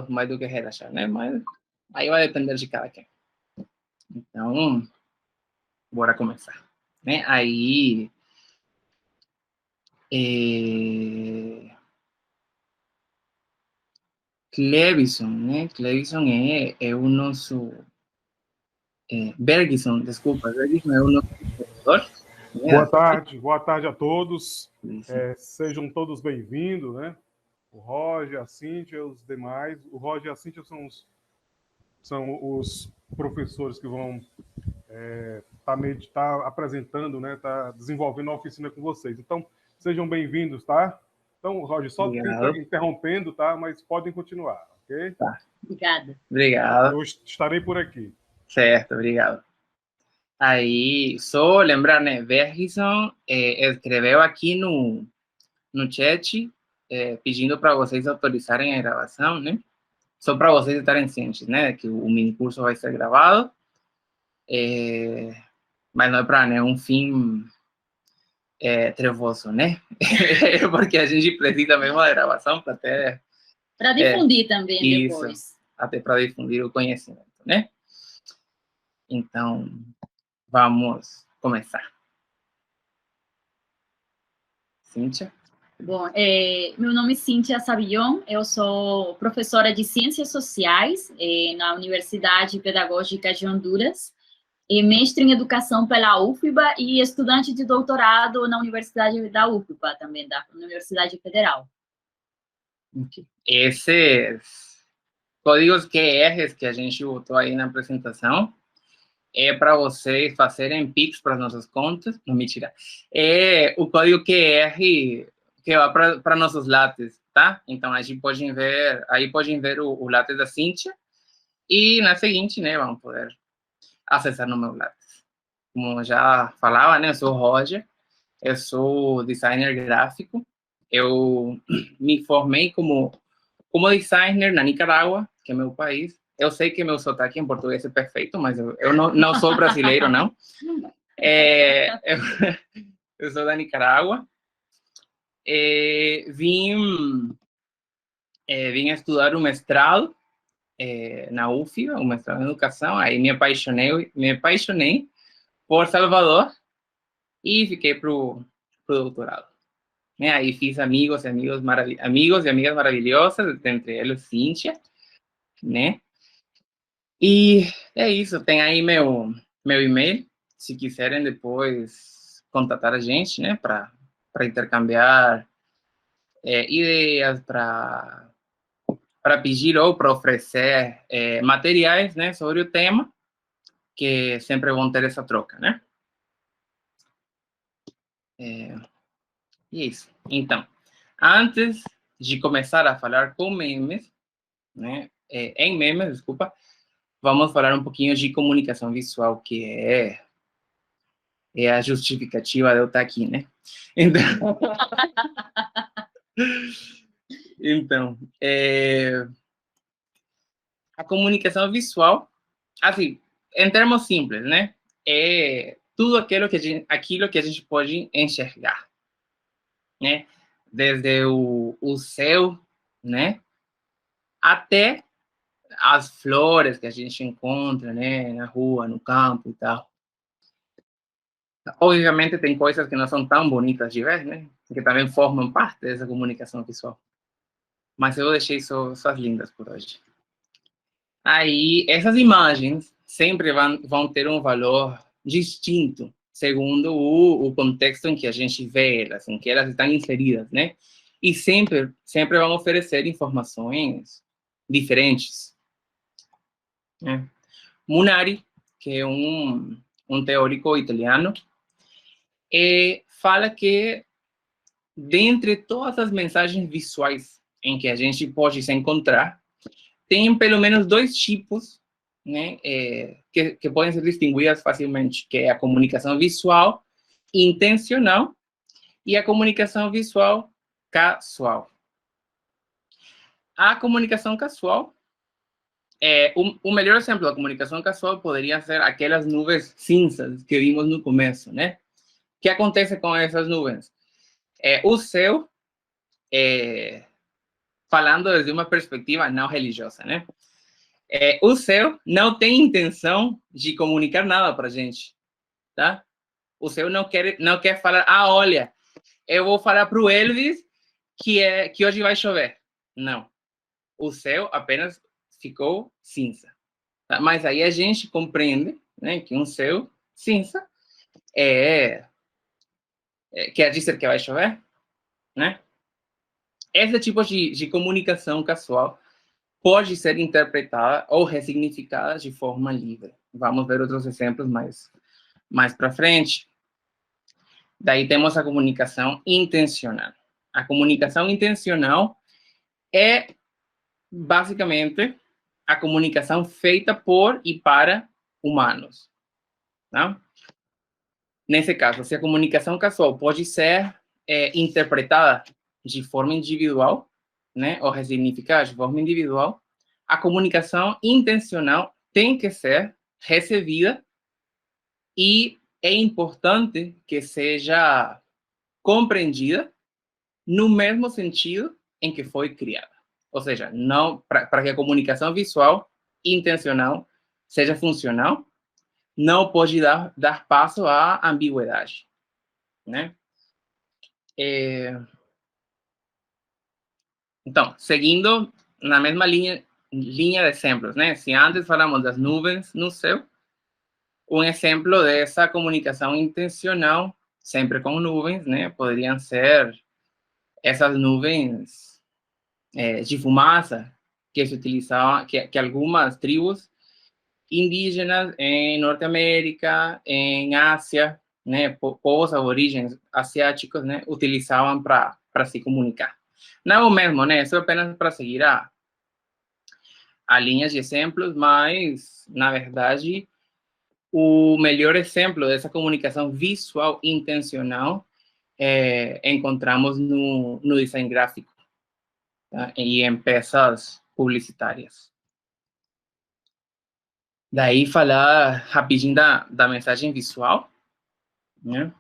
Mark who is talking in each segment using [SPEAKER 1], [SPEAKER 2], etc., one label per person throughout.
[SPEAKER 1] mais do que relaxar, né? Mas aí vai depender de cada quem. Então, bora começar, né? Aí, Clevison, né? Clevison é o nosso... Bergson, desculpa, Bergson é o nosso professor. Né?
[SPEAKER 2] Boa tarde a todos. Sejam todos bem-vindos, né? O Roger, a Cíntia, os demais. O Roger e a Cíntia são os professores que vão tá apresentando, né? Tá desenvolvendo a oficina com vocês. Então, sejam bem-vindos, tá? Então, Roger, só interrompendo, tá? Mas podem continuar, ok?
[SPEAKER 1] Tá.
[SPEAKER 3] Obrigada.
[SPEAKER 1] Obrigado.
[SPEAKER 2] Eu estarei por aqui.
[SPEAKER 1] Certo, obrigado. Aí, só lembrar, né? Bergson escreveu aqui no chat, pedindo para vocês autorizarem a gravação, né? Só para vocês estarem cientes, né? Que o mini curso vai ser gravado. Mas não é para nenhum fim trevoso, né? Porque a gente precisa mesmo da gravação para ter...
[SPEAKER 3] Para difundir também
[SPEAKER 1] isso,
[SPEAKER 3] depois.
[SPEAKER 1] Até para difundir o conhecimento, né? Então, vamos começar. Cíntia?
[SPEAKER 3] Bom, meu nome é Cíntia Savillon, eu sou professora de Ciências Sociais na Universidade Pedagógica de Honduras, mestre em Educação pela UFBA e estudante de doutorado na Universidade da UFBA, também da Universidade Federal.
[SPEAKER 1] Okay. Esses códigos QRs que a gente botou aí na apresentação é para vocês fazerem Pix para as nossas contas. Não, mentira. É o código QR que vai para nossos látex, tá? Então, a gente pode ver, aí podem ver o látex da Cíntia e na seguinte, né, vão poder acessar no meu látex. Como eu já falava, né, eu sou o Roger, eu sou designer gráfico, eu me formei como designer na Nicarágua, que é meu país. Eu sei que meu sotaque em português é perfeito, mas eu não sou brasileiro, não. Eu sou da Nicarágua. Vim estudar o mestrado na UFBA, o mestrado em educação. Aí me apaixonei por Salvador e fiquei pro doutorado. Aí fiz amigos e amigas maravilhosas, entre eles Cíntia, né? E é isso, tem aí meu e-mail, se quiserem depois contatar a gente, né, para intercambiar ideias, para pedir ou para oferecer materiais, né, sobre o tema, que sempre vão ter essa troca, né? E é isso. Então, antes de começar a falar com memes, né, em memes, desculpa, vamos falar um pouquinho de comunicação visual, que é a justificativa de eu estar aqui, né? Então, a comunicação visual, assim, em termos simples, né? É tudo aquilo que a gente pode enxergar, né? Desde o céu, né? Até as flores que a gente encontra, né? Na rua, no campo e tal. Obviamente, tem coisas que não são tão bonitas de ver, né? Que também formam parte dessa comunicação visual. Mas eu deixei só as lindas por hoje. Aí, essas imagens sempre vão ter um valor distinto, segundo o contexto em que a gente vê elas, em que elas estão inseridas, né? E sempre vão oferecer informações diferentes. Né? Munari, que é um teórico italiano, fala que, dentre todas as mensagens visuais em que a gente pode se encontrar, tem pelo menos dois tipos, né, que podem ser distinguidas facilmente, que é a comunicação visual intencional e a comunicação visual casual. A comunicação casual, o melhor exemplo da comunicação casual poderia ser aquelas nuvens cinzas que vimos no começo, né? O que acontece com essas nuvens? O céu falando desde uma perspectiva não religiosa, né? O céu não tem intenção de comunicar nada para a gente, tá? O céu não quer falar, olha, eu vou falar para o Elvis que hoje vai chover. Não. O céu apenas ficou cinza. Tá? Mas aí a gente compreende, né, que um céu cinza quer dizer que vai chover, né? Esse tipo de comunicação casual pode ser interpretada ou ressignificada de forma livre. Vamos ver outros exemplos mais para frente. Daí temos a comunicação intencional. A comunicação intencional é basicamente a comunicação feita por e para humanos. Tá? Nesse caso, se a comunicação casual pode ser interpretada de forma individual, né, ou ressignificada de forma individual, a comunicação intencional tem que ser recebida e é importante que seja compreendida no mesmo sentido em que foi criada. Ou seja, não para que a comunicação visual intencional seja funcional, não pode dar passo à ambiguidade, né? Então, seguindo na mesma linha de exemplos, né? Se antes falamos das nuvens no céu, um exemplo dessa comunicação intencional, sempre com nuvens, né? Poderiam ser essas nuvens de fumaça que se utilizavam, que algumas tribos indígenas em Norteamérica, em Ásia, né, povos aborígenes asiáticos, né, utilizavam para se comunicar. Não é o mesmo, né? Isso é apenas para seguir a linhas de exemplos, mas, na verdade, o melhor exemplo dessa comunicação visual intencional encontramos no design gráfico, tá? E em peças publicitárias. Daí, falar rapidinho da mensagem visual, né?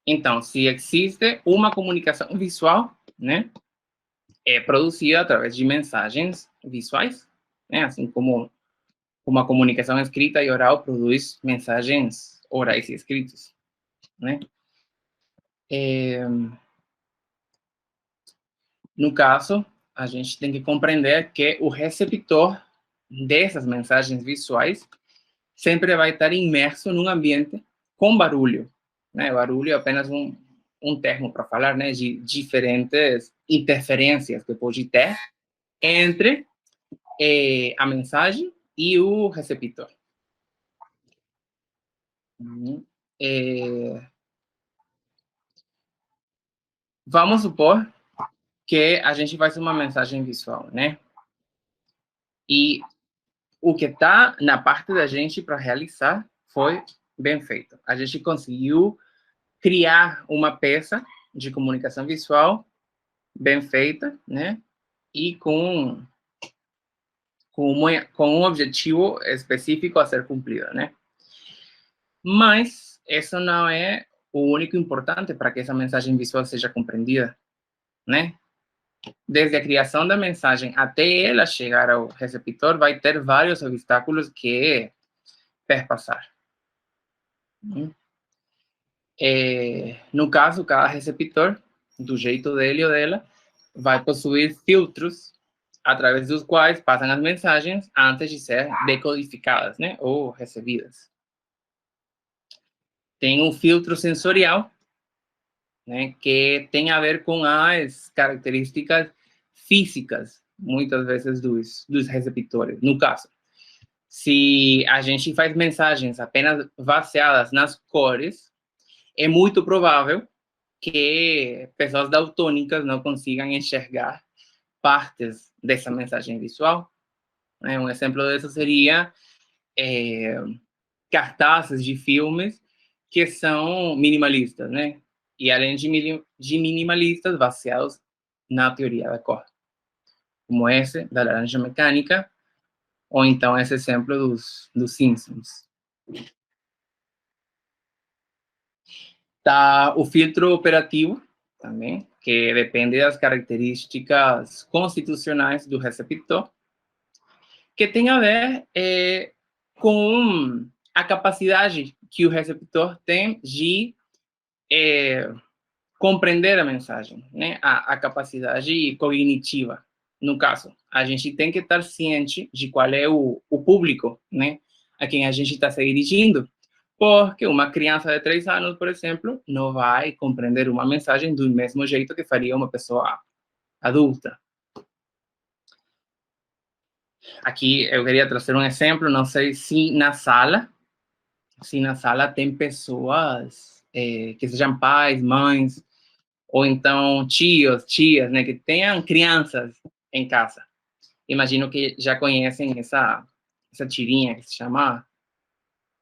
[SPEAKER 1] Então, se existe uma comunicação visual, né, é produzida através de mensagens visuais, né, assim como uma comunicação escrita e oral produz mensagens orais e escritas, né? No caso, a gente tem que compreender que o receptor dessas mensagens visuais sempre vai estar imerso num ambiente com barulho, né? Barulho é apenas um termo para falar, né, de diferentes interferências que pode ter entre a mensagem e o receptor. Vamos supor que a gente faz uma mensagem visual, né? E o que está na parte da gente para realizar foi bem feito. A gente conseguiu criar uma peça de comunicação visual bem feita, né? E com um objetivo específico a ser cumprido, né? Mas isso não é o único importante para que essa mensagem visual seja compreendida, né? Desde a criação da mensagem até ela chegar ao receptor, vai ter vários obstáculos que perpassar. No caso, cada receptor, do jeito dele ou dela, vai possuir filtros através dos quais passam as mensagens antes de ser decodificadas, né, ou recebidas. Tem um filtro sensorial, né, que tem a ver com as características físicas, muitas vezes, dos receptores. No caso, se a gente faz mensagens apenas baseadas nas cores, é muito provável que pessoas daltônicas não consigam enxergar partes dessa mensagem visual. Um exemplo disso seria cartazes de filmes que são minimalistas, né? E além de minimalistas, baseados na teoria da cor, como esse da Laranja Mecânica, ou então esse exemplo dos Simpsons. Tá o filtro operativo também, que depende das características constitucionais do receptor, que tem a ver com a capacidade que o receptor tem de compreender a mensagem, né? A capacidade cognitiva. No caso, a gente tem que estar ciente de qual é o público, né? A quem a gente está se dirigindo. Porque uma criança de 3 anos, por exemplo, não vai compreender uma mensagem do mesmo jeito que faria uma pessoa adulta. Aqui eu queria trazer um exemplo, não sei se na sala tem pessoas que sejam pais, mães, ou então tios, tias, né, que tenham crianças em casa. Imagino que já conhecem essa tirinha que se chama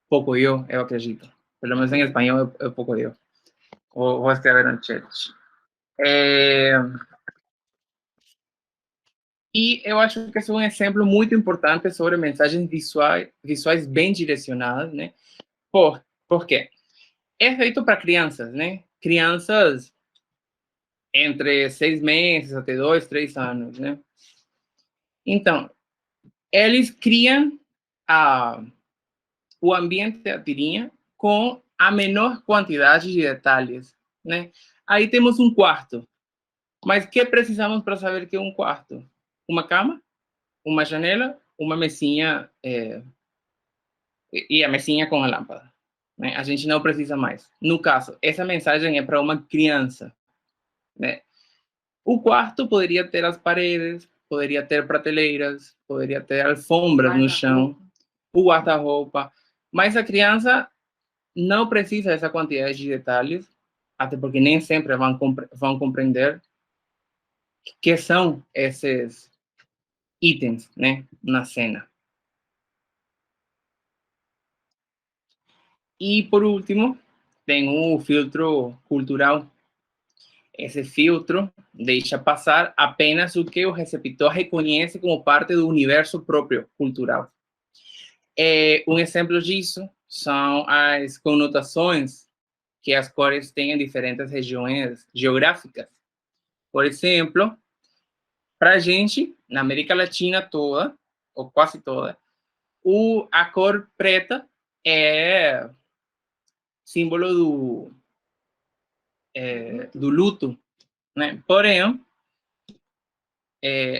[SPEAKER 1] Pocoyo, eu acredito. Pelo menos em espanhol é Pocoyo. Vou escrever no chat. E eu acho que esse é um exemplo muito importante sobre mensagens visuais bem direcionadas, né? Por quê? É feito para crianças, né? Crianças entre 6 meses até 2, 3 anos, né? Então, eles criam o ambiente da tirinha com a menor quantidade de detalhes, né? Aí temos um quarto. Mas o que precisamos para saber que é um quarto? Uma cama, uma janela, uma mesinha e a mesinha com a lâmpada, né? A gente não precisa mais. No caso, essa mensagem é para uma criança, né? O quarto poderia ter as paredes, poderia ter prateleiras, poderia ter alfombras no chão, o guarda-roupa, mas a criança não precisa dessa quantidade de detalhes, até porque nem sempre vão compreender que são esses itens, né, na cena. E, por último, tem o filtro cultural. Esse filtro deixa passar apenas o que o receptor reconhece como parte do universo próprio cultural. Um exemplo disso são as conotações que as cores têm em diferentes regiões geográficas. Por exemplo, para a gente, na América Latina toda, ou quase toda, a cor preta é símbolo do luto, né? Porém,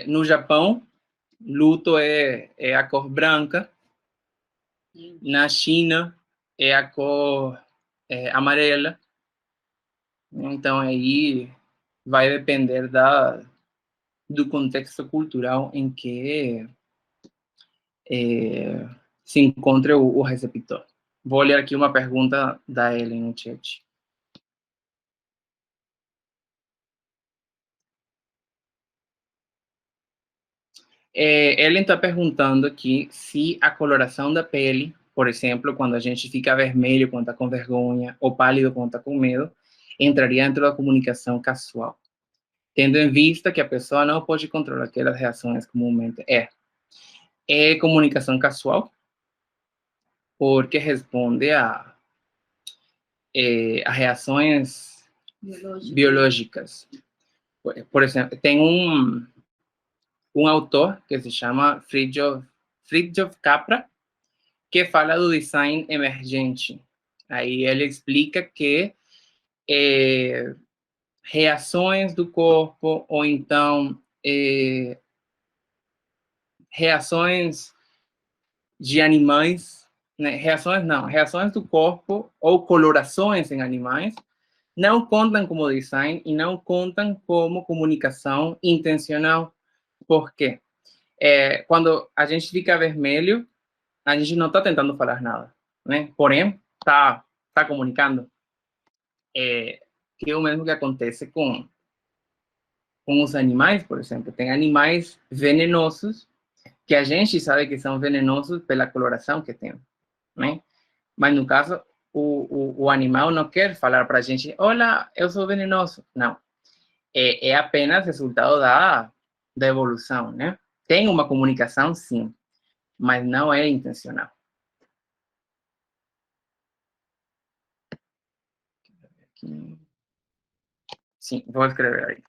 [SPEAKER 1] no Japão, luto é a cor branca. Na China, é a cor amarela. Então, aí vai depender do contexto cultural em que se encontra o receptor. Vou ler aqui uma pergunta da Ellen no chat. Ellen está perguntando aqui se a coloração da pele, por exemplo, quando a gente fica vermelho quando está com vergonha, ou pálido quando está com medo, entraria dentro da comunicação casual, tendo em vista que a pessoa não pode controlar aquelas reações comumente. É comunicação casual, porque responde a reações biológicas. Por exemplo, tem um autor que se chama Fritjof Capra, que fala do design emergente. Aí ele explica que reações do corpo, ou então reações de animais, né? Reações do corpo ou colorações em animais não contam como design e não contam como comunicação intencional. Por quê? Quando a gente fica vermelho, a gente não está tentando falar nada, né? Porém, está comunicando. Que é o mesmo que acontece com os animais, por exemplo. Tem animais venenosos que a gente sabe que são venenosos pela coloração que tem, né? Mas, no caso, o animal não quer falar para a gente, olha, eu sou venenoso. Não. É apenas resultado da evolução, né? Tem uma comunicação, sim, mas não é intencional. Sim, vou escrever aí.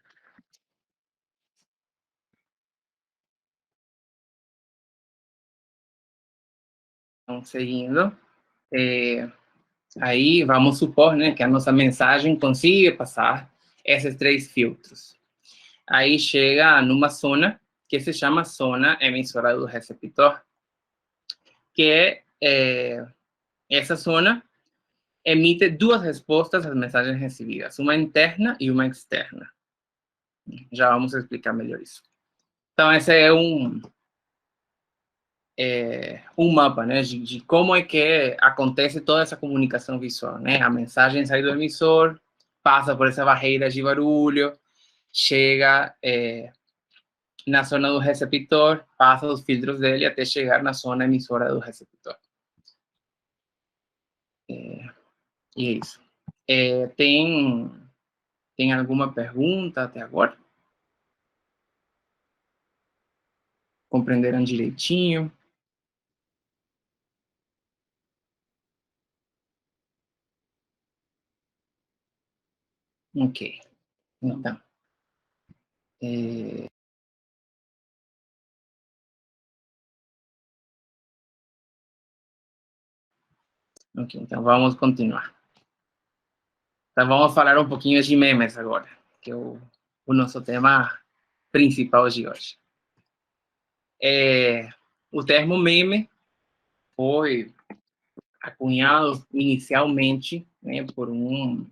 [SPEAKER 1] Então, seguindo. Aí vamos supor, né, que a nossa mensagem consiga passar esses 3 filtros. Aí chega numa zona que se chama zona emissora do receptor, que essa zona emite 2 respostas às mensagens recebidas, uma interna e uma externa. Já vamos explicar melhor isso. Então, esse é um mapa, né, de como é que acontece toda essa comunicação visual, né? A mensagem sai do emissor, passa por essa barreira de barulho, chega na zona do receptor, passa os filtros dele até chegar na zona emissora do receptor. E é isso. Tem alguma pergunta até agora? Compreenderam direitinho? Ok. Então. Ok, então vamos continuar. Então vamos falar um pouquinho de memes agora, que é o nosso tema principal de hoje. O termo meme foi acunhado inicialmente, né, por um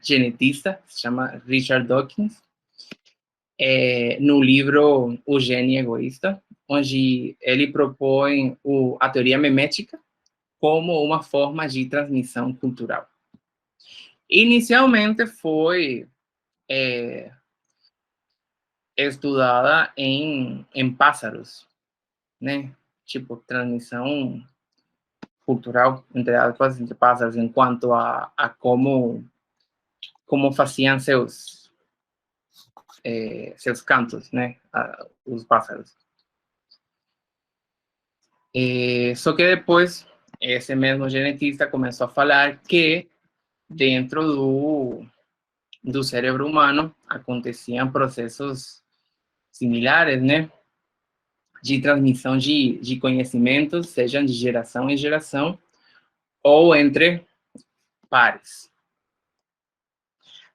[SPEAKER 1] genetista, se chama Richard Dawkins, no livro O Gênio Egoísta, onde ele propõe a teoria memética como uma forma de transmissão cultural. Inicialmente foi estudada em pássaros, né? Tipo, transmissão cultural, entre aspas, entre pássaros, em quanto a como faziam seus cantos, né? Os pássaros. Só que depois, esse mesmo genetista começou a falar que dentro do cérebro humano aconteciam processos similares, né? De transmissão de conhecimentos, sejam de geração em geração, ou entre pares.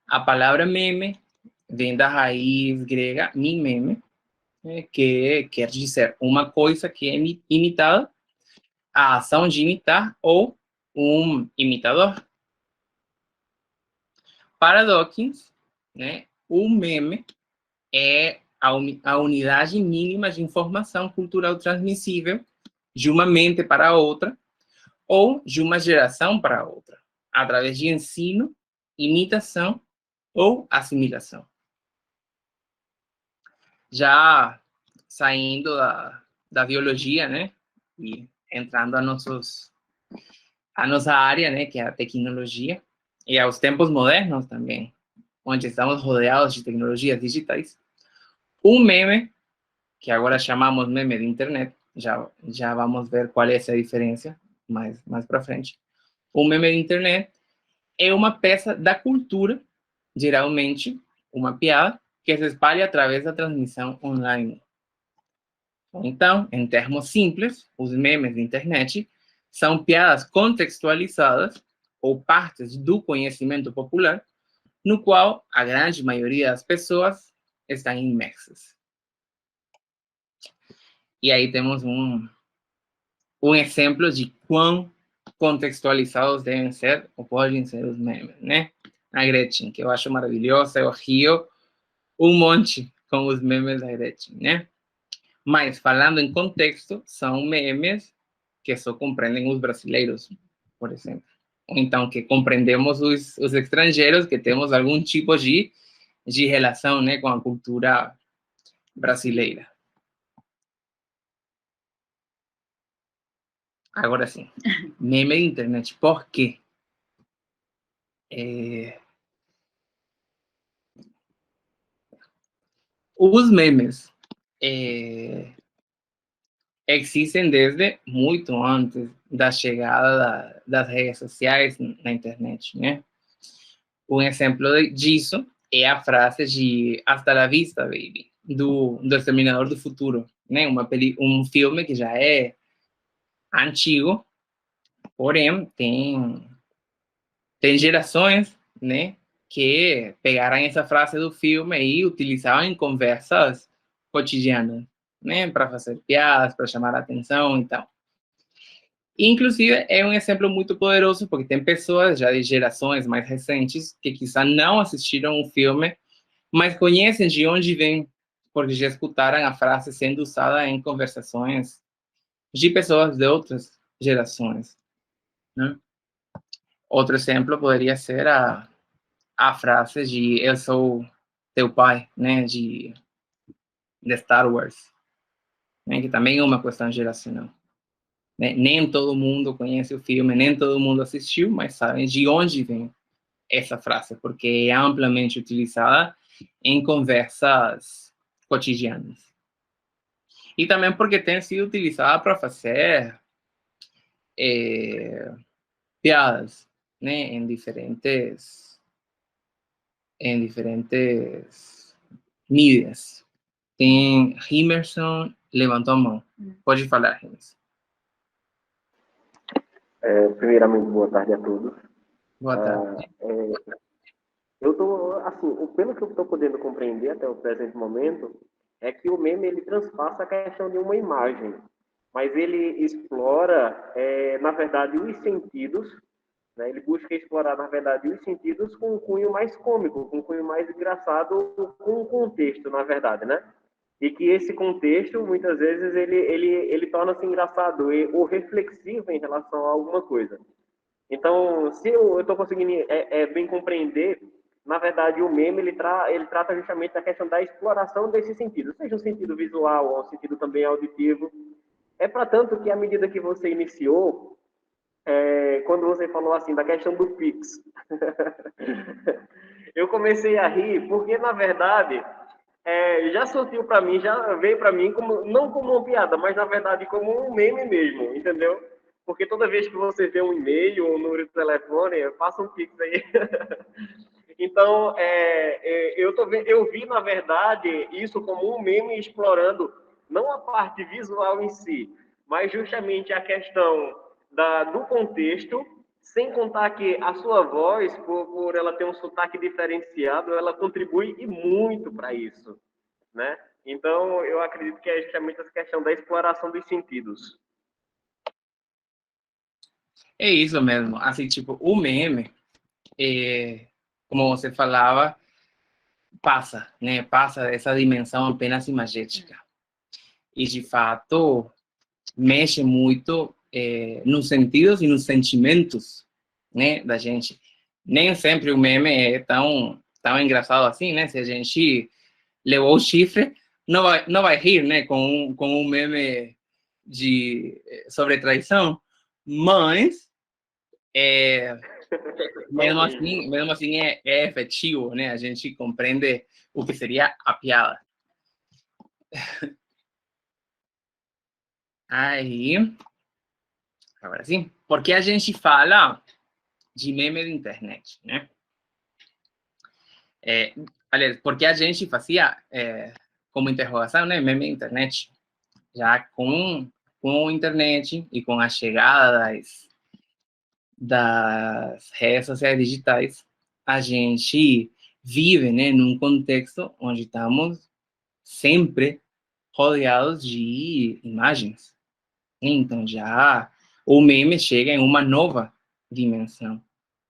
[SPEAKER 1] A palavra meme vem da raiz grega mimeme, que quer dizer uma coisa que é imitada, a ação de imitar ou um imitador. Para Dawkins, né, o meme é a unidade mínima de informação cultural transmissível de uma mente para outra ou de uma geração para outra, através de ensino, imitação ou assimilação. Já saindo da biologia, né, e entrando a nossa área, né, que é a tecnologia, e aos tempos modernos também, onde estamos rodeados de tecnologias digitais, um meme, que agora chamamos meme de internet, já vamos ver qual é essa diferença mais para frente. Um meme de internet é uma peça da cultura, geralmente uma piada, que se espalha através da transmissão online. Então, em termos simples, os memes de internet são piadas contextualizadas ou partes do conhecimento popular, no qual a grande maioria das pessoas estão imersas. E aí temos um exemplo de quão contextualizados devem ser ou podem ser os memes, né? A Gretchen, que eu acho maravilhosa, eu rio um monte com os memes da Gretchen, né? Mas, falando em contexto, são memes que só compreendem os brasileiros, por exemplo. Ou então, que compreendemos os estrangeiros, que temos algum tipo de relação, né, com a cultura brasileira. Agora sim, meme de internet, por quê? Os memes existem desde muito antes da chegada das redes sociais na internet, né? Um exemplo disso é a frase de Hasta la vista, baby, do Exterminador do Futuro, né? Um filme que já é antigo, porém tem gerações, né, que pegaram essa frase do filme e utilizavam em conversas cotidianas, né, para fazer piadas, para chamar a atenção e tal. Inclusive, é um exemplo muito poderoso, porque tem pessoas já de gerações mais recentes que quizá não assistiram o filme, mas conhecem de onde vem, porque já escutaram a frase sendo usada em conversações de pessoas de outras gerações, né? Outro exemplo poderia ser a frase de eu sou teu pai, né, de Star Wars, né, que também é uma questão geracional. Né? Nem todo mundo conhece o filme, nem todo mundo assistiu, mas sabem de onde vem essa frase, porque é amplamente utilizada em conversas cotidianas. E também porque tem sido utilizada para fazer piadas, né, em diferentes mídias. Tem Emerson levantou a mão. Pode falar, Emerson.
[SPEAKER 4] Primeiramente, boa tarde a todos.
[SPEAKER 1] Boa tarde.
[SPEAKER 4] Eu tô, assim, pelo que eu estou podendo compreender até o presente momento, é que o meme ele transpassa a questão de uma imagem, mas ele explora, na verdade, os sentidos, né? Ele busca explorar, na verdade, os sentidos com um cunho mais cômico, com um cunho mais engraçado, com um contexto, na verdade, né? E que esse contexto, muitas vezes, ele torna-se engraçado ou reflexivo em relação a alguma coisa. Então, se eu estou conseguindo bem compreender, na verdade, o meme ele trata justamente da questão da exploração desse sentido, seja um sentido visual ou um sentido também auditivo. É para tanto que, à medida que você iniciou, quando você falou assim da questão do Pix, eu comecei a rir, porque, na verdade, já surgiu para mim, já veio para mim, não como uma piada, mas, na verdade, como um meme mesmo, entendeu? Porque toda vez que você vê um e-mail ou um número de telefone, passa um Pix aí. Então, eu vi, na verdade, isso como um meme explorando não a parte visual em si, mas justamente a questão do contexto, sem contar que a sua voz, por ela ter um sotaque diferenciado, ela contribui e muito para isso, né? Então, eu acredito que é justamente essa questão da exploração dos sentidos.
[SPEAKER 1] É isso mesmo. Assim, tipo, o meme, como você falava, passa, né? Passa essa dimensão apenas imagética. E, de fato, mexe muito nos sentidos e nos sentimentos, né, da gente. Nem sempre o meme é tão engraçado assim, né? Se a gente levou o chifre, não vai rir, né, com um meme sobre traição, mas mesmo assim é efetivo, né? A gente compreende o que seria a piada. Aí, agora sim, porque a gente fala de meme de internet, né? Aliás, porque a gente fazia como interrogação, né, meme de internet, já com a internet e com a chegada das redes sociais digitais, a gente vive, né, num contexto onde estamos sempre rodeados de imagens. Então, já o meme chega em uma nova dimensão,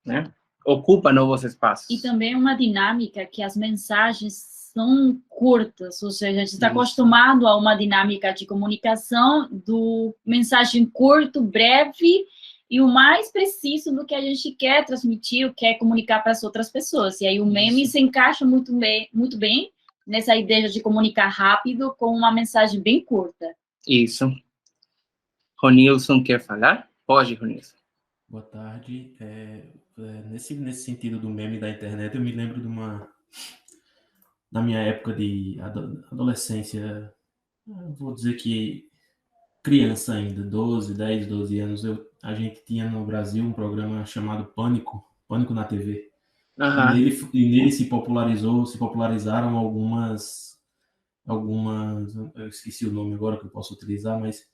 [SPEAKER 1] né? Ocupa novos espaços.
[SPEAKER 3] E também uma dinâmica que as mensagens são curtas, ou seja, a gente está acostumado a uma dinâmica de comunicação do mensagem curto, breve e o mais preciso do que a gente quer transmitir, quer comunicar para as outras pessoas. E aí o meme se encaixa muito bem nessa ideia de comunicar rápido com uma mensagem bem curta.
[SPEAKER 1] Isso. Ronilson quer falar? Pode, Ronilson.
[SPEAKER 5] Boa tarde. Nesse sentido do meme da internet, eu me lembro na minha época de adolescência, vou dizer que criança ainda, 10, 12 anos, a gente tinha no Brasil um programa chamado Pânico na TV.
[SPEAKER 1] Aham.
[SPEAKER 5] E nele se popularizaram eu esqueci o nome agora que eu posso utilizar, mas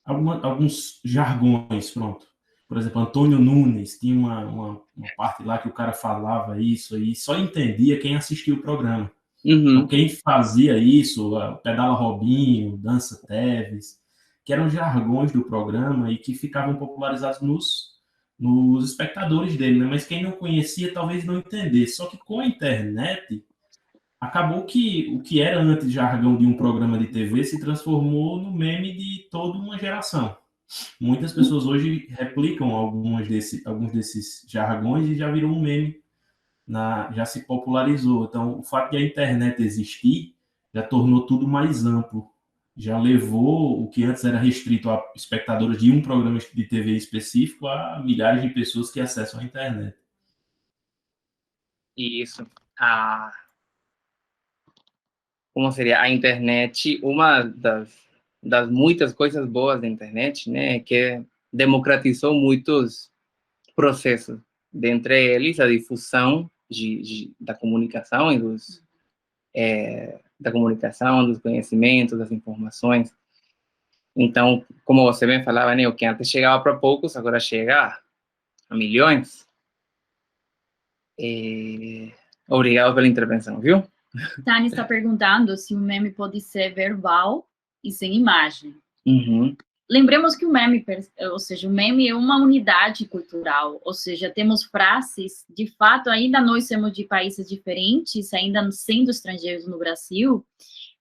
[SPEAKER 5] alguns jargões, pronto. Por exemplo, Antônio Nunes tinha uma parte lá que o cara falava isso e só entendia quem assistia o programa. Então,
[SPEAKER 1] Uhum.
[SPEAKER 5] quem fazia isso, Pedala Robinho, Dança Teves, que eram jargões do programa e que ficavam popularizados nos espectadores dele, né? Mas quem não conhecia talvez não entendesse. Só que com a internet, acabou que o que era antes jargão de um programa de TV se transformou no meme de toda uma geração. Muitas pessoas hoje replicam alguns desses jargões e já virou um meme, já se popularizou. Então, o fato de a internet existir já tornou tudo mais amplo. Já levou o que antes era restrito a espectadores de um programa de TV específico a milhares de pessoas que acessam a internet.
[SPEAKER 1] Isso. Como seria a internet, uma das muitas coisas boas da internet, né, é que democratizou muitos processos, dentre eles a difusão da comunicação da comunicação, dos conhecimentos, das informações. Então, como você bem falava, né, o que antes chegava para poucos, agora chega a milhões. Obrigado pela intervenção, viu?
[SPEAKER 3] Tani está perguntando se o meme pode ser verbal e sem imagem.
[SPEAKER 1] Uhum.
[SPEAKER 3] Lembremos que o meme, ou seja, o meme é uma unidade cultural, ou seja, temos frases, de fato, ainda nós somos de países diferentes, ainda sendo estrangeiros no Brasil,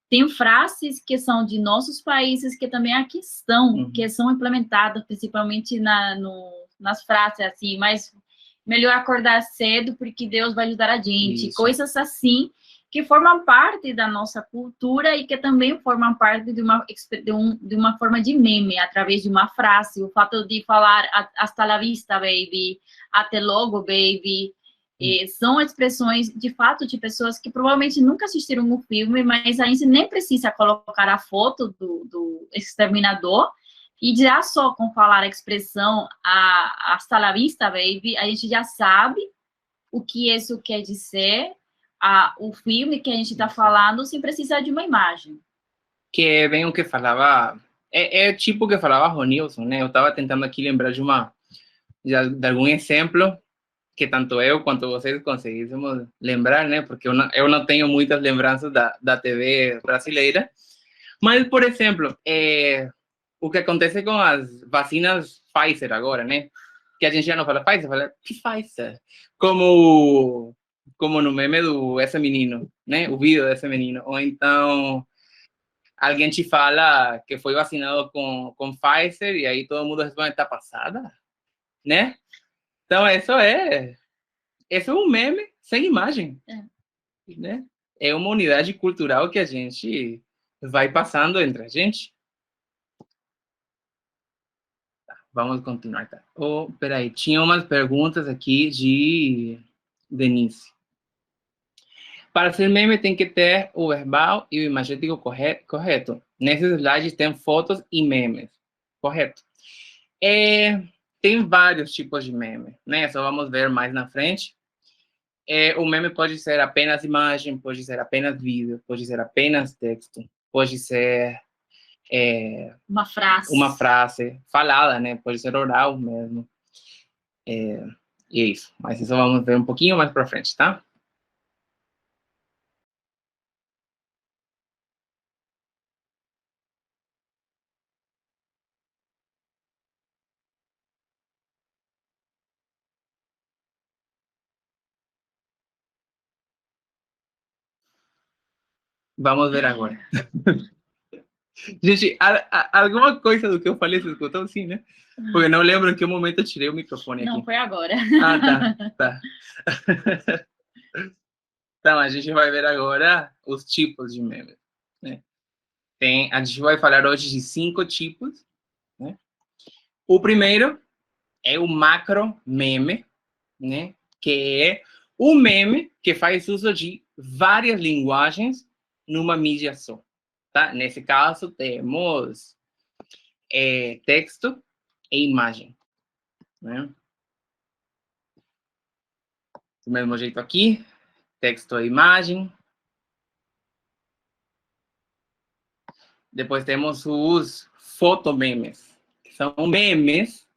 [SPEAKER 3] tem frases que são de nossos países que também aqui estão, que são implementadas principalmente nas frases, assim, mas melhor acordar cedo porque Deus vai ajudar a gente,
[SPEAKER 1] Isso.
[SPEAKER 3] Coisas assim, que formam parte da nossa cultura e que também formam parte de uma forma de meme, através de uma frase, o fato de falar hasta la vista, baby, até logo, baby, são expressões, de fato, de pessoas que provavelmente nunca assistiram o filme, mas a gente nem precisa colocar a foto do exterminador, e já só com falar a expressão hasta la vista, baby, a gente já sabe o que isso quer dizer, o filme que a gente está falando, sem precisar de uma imagem.
[SPEAKER 1] Que é bem o que falava, tipo o que falava Ronilson, né? Eu estava tentando aqui lembrar de algum exemplo que tanto eu quanto vocês conseguíssemos lembrar, né? Porque eu não tenho muitas lembranças da TV brasileira. Mas, por exemplo, o que acontece com as vacinas Pfizer agora, né? Que a gente já não fala Pfizer, fala Pfizer. Como no meme do Esse Menino, né? O vídeo desse menino. Ou então, alguém te fala que foi vacinado com Pfizer e aí todo mundo responde, tá passada? Né? Então, esse é um meme sem imagem, né? É uma unidade cultural que a gente vai passando entre a gente. Tá, vamos continuar, tá? Peraí, tinha umas perguntas aqui de Denise. Para ser meme tem que ter o verbal e o imagético correto. Nesses slides tem fotos e memes, correto? Tem vários tipos de meme, né? Só vamos ver mais na frente. O meme pode ser apenas imagem, pode ser apenas vídeo, pode ser apenas texto, pode ser uma frase falada, né? Pode ser oral mesmo. E é isso. Mas isso vamos ver um pouquinho mais para frente, tá? Vamos ver agora. Gente, alguma coisa do que eu falei, você escutou sim, né? Porque não lembro em que momento eu tirei o microfone aqui.
[SPEAKER 3] Não, foi agora.
[SPEAKER 1] Tá. Então, a gente vai ver agora os tipos de memes, né? A gente vai falar hoje de 5 tipos, né? O primeiro é o macro meme, né? Que é o meme que faz uso de várias linguagens numa mídia só, tá? Nesse caso, temos texto e imagem, né? do mesmo jeito aqui, texto e imagem. Depois temos os fotomemes, que são memes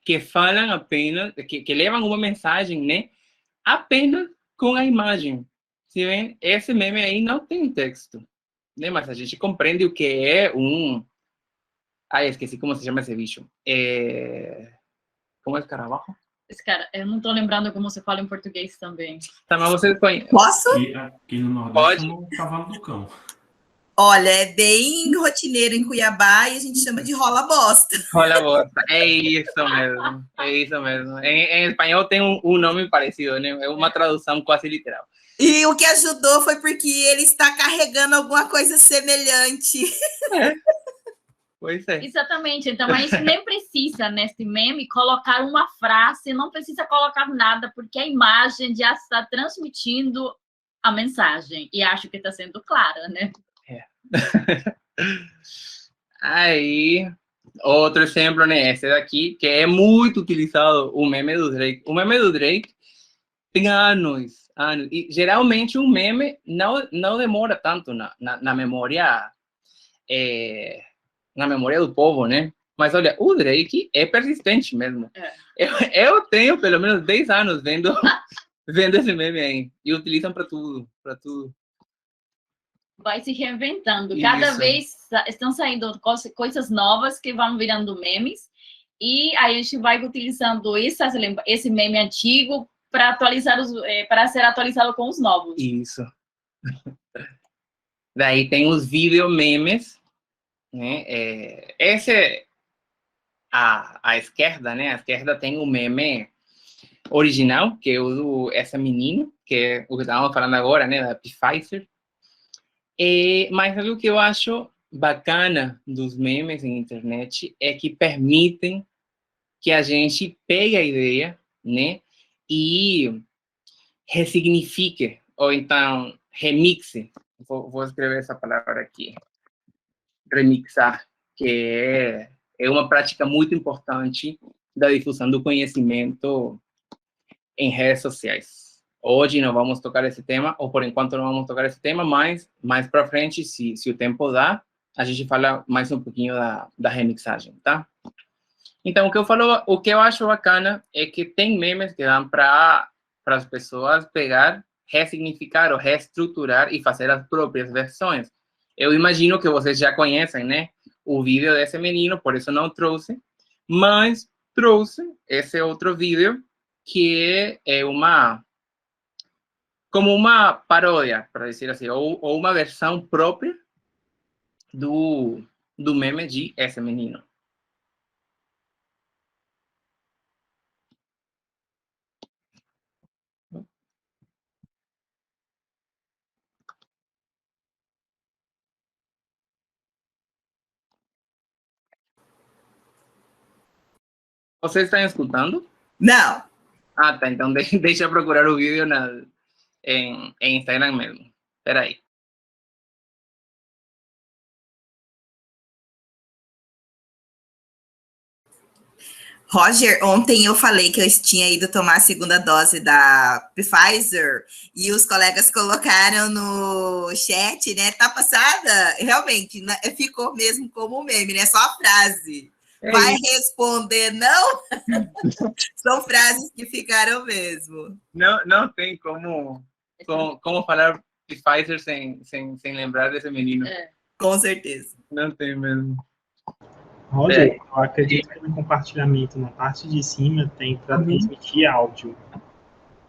[SPEAKER 1] que falam apenas, que levam uma mensagem, né? Apenas com a imagem. Se vê, esse meme aí não tem texto, né? Mas a gente compreende o que é um... Ai, esqueci como se chama esse bicho. Como é escarabajo?
[SPEAKER 3] Esse cara, eu não tô lembrando como se fala em português também.
[SPEAKER 1] Tá, mas você conhece.
[SPEAKER 6] Posso?
[SPEAKER 5] Aqui no Nordeste
[SPEAKER 1] Pode.
[SPEAKER 5] chama o cavalo do cão.
[SPEAKER 6] Olha, é bem rotineiro em Cuiabá e a gente chama de rola bosta.
[SPEAKER 1] Rola bosta. É isso mesmo. É isso mesmo. Em espanhol tem um nome parecido, né? É uma tradução quase literal.
[SPEAKER 6] E o que ajudou foi porque ele está carregando alguma coisa semelhante.
[SPEAKER 1] Pois é.
[SPEAKER 3] Exatamente. Então, a gente nem precisa, nesse meme, colocar uma frase, não precisa colocar nada, porque a imagem já está transmitindo a mensagem. E acho que está sendo clara, né?
[SPEAKER 1] Aí, outro exemplo, né? Esse daqui, que é muito utilizado, o meme do Drake. O meme do Drake tem anos. E geralmente um meme não demora tanto na memória, na memória do povo, né? Mas olha, o Drake é persistente mesmo. Eu tenho pelo menos 10 anos vendo esse meme aí. E utilizam para tudo, para tudo.
[SPEAKER 3] Vai se reinventando. Cada vez estão saindo coisas novas que vão virando memes. E aí a gente vai utilizando esse meme antigo para atualizar para ser atualizado com os novos.
[SPEAKER 1] Isso. Daí tem os videomemes, né? Esse a esquerda, né? A esquerda tem o meme original, que é o do essa menina, que é o que estávamos falando agora, né? Da Pfizer. Mas o que eu acho bacana dos memes em internet é que permitem que a gente pegue a ideia, né? E ressignifique, ou então remixe. Vou escrever essa palavra aqui. Remixar, que é uma prática muito importante da difusão do conhecimento em redes sociais. Hoje não vamos tocar esse tema, ou por enquanto não vamos tocar esse tema, mas mais para frente, se o tempo dá, a gente fala mais um pouquinho da remixagem, tá? Então, o que eu acho bacana é que tem memes que dão para as pessoas pegar, ressignificar ou reestruturar e fazer as próprias versões. Eu imagino que vocês já conhecem, né? O vídeo desse menino, por isso não trouxe, mas trouxe esse outro vídeo que é como uma paródia, para dizer assim, ou uma versão própria do meme de esse menino. Vocês estão escutando?
[SPEAKER 6] Não.
[SPEAKER 1] Ah, tá. Então deixa eu procurar o vídeo em Instagram mesmo. Espera aí.
[SPEAKER 6] Roger, ontem eu falei que eu tinha ido tomar a segunda dose da Pfizer e os colegas colocaram no chat, né? Tá passada? Realmente, ficou mesmo como um meme, né? Só a frase. Vai responder não? São frases que ficaram mesmo.
[SPEAKER 1] Não tem como falar Pfizer sem lembrar desse menino.
[SPEAKER 6] Com certeza.
[SPEAKER 1] Não tem mesmo.
[SPEAKER 7] Roger, eu acredito que no compartilhamento, na parte de cima, tem para transmitir áudio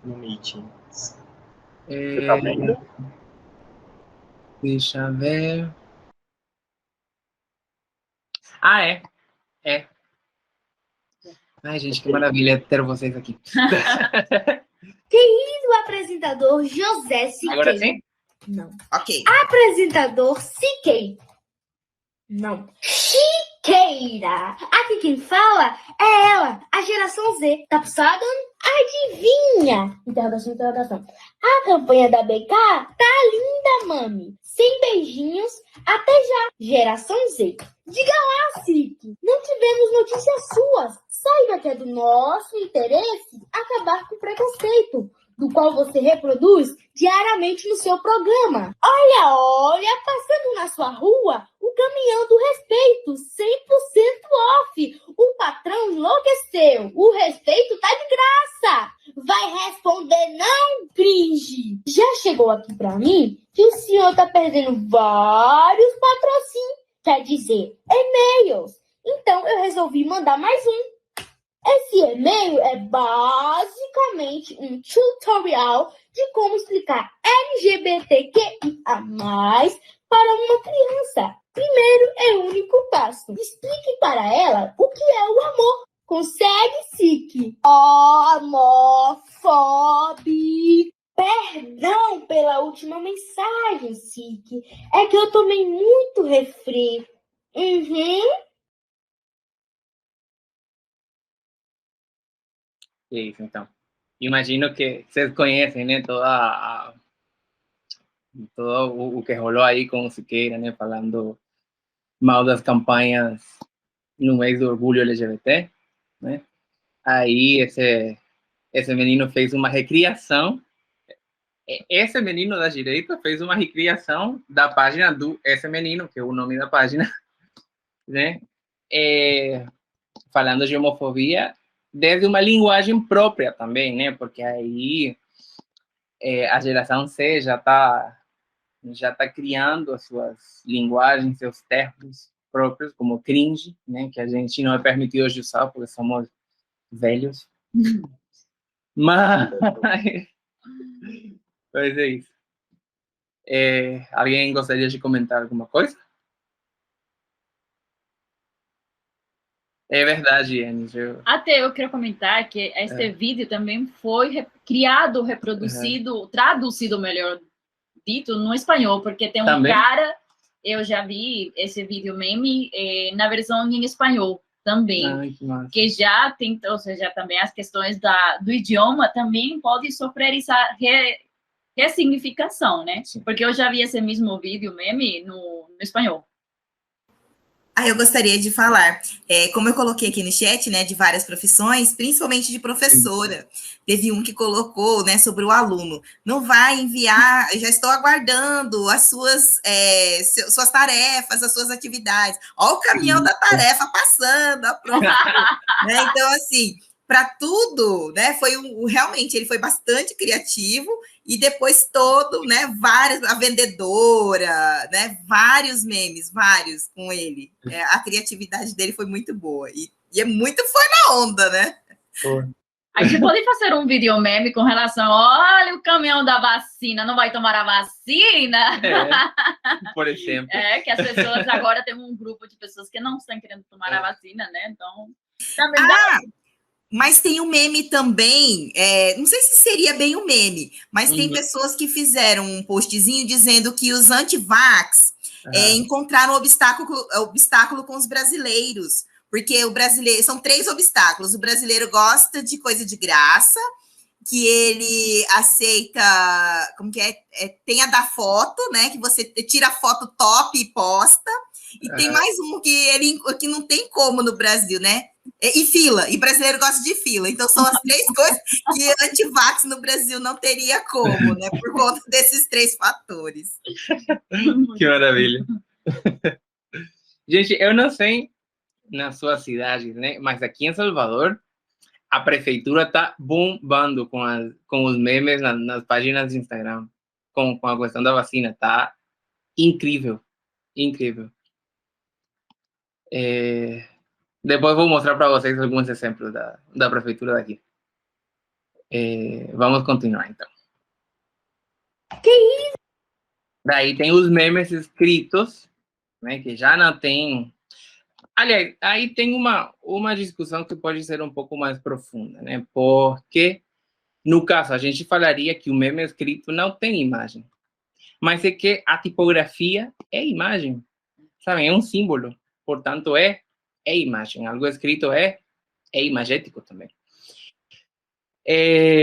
[SPEAKER 7] no Meeting. Você tá vendo?
[SPEAKER 1] Deixa eu ver. Ah, é. Ai, gente, que maravilha ter vocês aqui.
[SPEAKER 8] Querido apresentador José Siqueira.
[SPEAKER 1] Agora sim?
[SPEAKER 8] Não.
[SPEAKER 6] Ok.
[SPEAKER 8] Apresentador Siqueira. Não. Chiqueira. Aqui quem fala é ela, a geração Z. Tá passada? Adivinha? Interrogação. A campanha da BK tá linda, mami. Sem beijinhos, até já. Geração Z. Diga lá, Sique. Não tivemos notícias suas. Saiba que é do nosso interesse acabar com o preconceito. do qual você reproduz diariamente no seu programa. Olha, passando na sua rua, o caminhão do respeito, 100% off. O patrão enlouqueceu. O respeito tá de graça. Vai responder não, cringe? Já chegou aqui pra mim que o senhor tá perdendo vários patrocínios, quer dizer, e-mails. Então eu resolvi mandar mais um. Esse e-mail é basicamente um tutorial de como explicar LGBTQIA+, para uma criança. Primeiro e único passo. Explique para ela o que é o amor. Consegue, Siki? Homofóbico. Perdão pela última mensagem, Siki. É que eu tomei muito refri.
[SPEAKER 1] É isso, então. Imagino que vocês conhecem, né, todo o que rolou aí com o Siqueira, né, falando mal das campanhas no mês do orgulho LGBT, né? Aí esse menino fez uma recriação. Esse menino da direita fez uma recriação da página do Esse Menino, que é o nome da página, né? Falando de homofobia desde uma linguagem própria também, né? Porque aí a geração C já tá criando as suas linguagens, seus termos próprios, como cringe, né? Que a gente não é permitido hoje usar porque somos velhos. Mas é isso. Alguém gostaria de comentar alguma coisa? É verdade, Enes.
[SPEAKER 3] Até eu quero comentar que este vídeo também foi criado, reproduzido, traduzido, melhor dito, no espanhol, porque tem um
[SPEAKER 1] também?
[SPEAKER 3] cara, eu já vi esse vídeo meme na versão em espanhol também.
[SPEAKER 1] Ai, que massa.
[SPEAKER 3] Que já tem, ou seja, também as questões do idioma também podem sofrer essa ressignificação, né?
[SPEAKER 1] Sim.
[SPEAKER 3] Porque eu já vi esse mesmo vídeo meme no espanhol.
[SPEAKER 6] Eu gostaria de falar, como eu coloquei aqui no chat, né, de várias profissões, principalmente de professora, teve um que colocou, né, sobre o aluno, não vai enviar, já estou aguardando as suas tarefas, as suas atividades, olha o caminhão da tarefa passando, a prof, né, então, assim, para tudo, né, realmente, ele foi bastante criativo, e depois todo, né, a vendedora, né, vários memes, vários com ele. A criatividade dele foi muito boa. E foi na onda, né?
[SPEAKER 3] A gente pode fazer um vídeo meme com relação, olha o caminhão da vacina, não vai tomar a vacina?
[SPEAKER 1] Por exemplo.
[SPEAKER 3] Que as pessoas agora tem um grupo de pessoas que não estão querendo tomar a vacina, né? Então, também
[SPEAKER 6] mas tem um meme também, não sei se seria bem um meme, mas tem pessoas que fizeram um postzinho dizendo que os anti-vax encontraram obstáculo com os brasileiros, porque o brasileiro, são 3 obstáculos, o brasileiro gosta de coisa de graça, que ele aceita, como que tem a da foto, né, que você tira a foto top e posta, e tem mais um que não tem como no Brasil, né? E fila, e brasileiro gosta de fila. Então, são as 3 coisas que anti-vax no Brasil não teria como, né? Por conta desses 3 fatores.
[SPEAKER 1] Que maravilha. Gente, eu não sei nas suas cidades, né? Mas aqui em Salvador, a prefeitura está bombando com os memes nas páginas de Instagram, com a questão da vacina. Tá incrível. Incrível. Depois vou mostrar para vocês alguns exemplos da prefeitura daqui. Vamos continuar, então.
[SPEAKER 8] Que isso?
[SPEAKER 1] Daí tem os memes escritos, né, que já não tem... Aliás, aí tem uma discussão que pode ser um pouco mais profunda, né? Porque, no caso, a gente falaria que o meme escrito não tem imagem. Mas é que a tipografia é imagem, sabe? É um símbolo. Portanto, é imagem. Algo escrito é imagético também.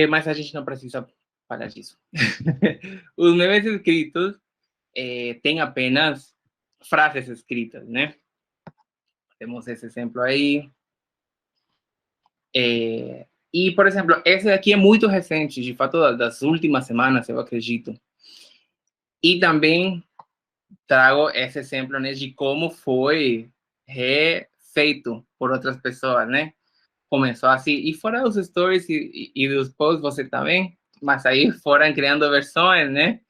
[SPEAKER 1] Mas a gente não precisa falar disso. Os memes escritos têm apenas frases escritas, né? Temos esse exemplo aí. E, por exemplo, esse daqui é muito recente, de fato, das últimas semanas, eu acredito. E também trago esse exemplo, né, de como foi refeito por outras pessoas, né? Começou assim, e fora dos stories e dos posts, você também, mas aí foram criando versões, né?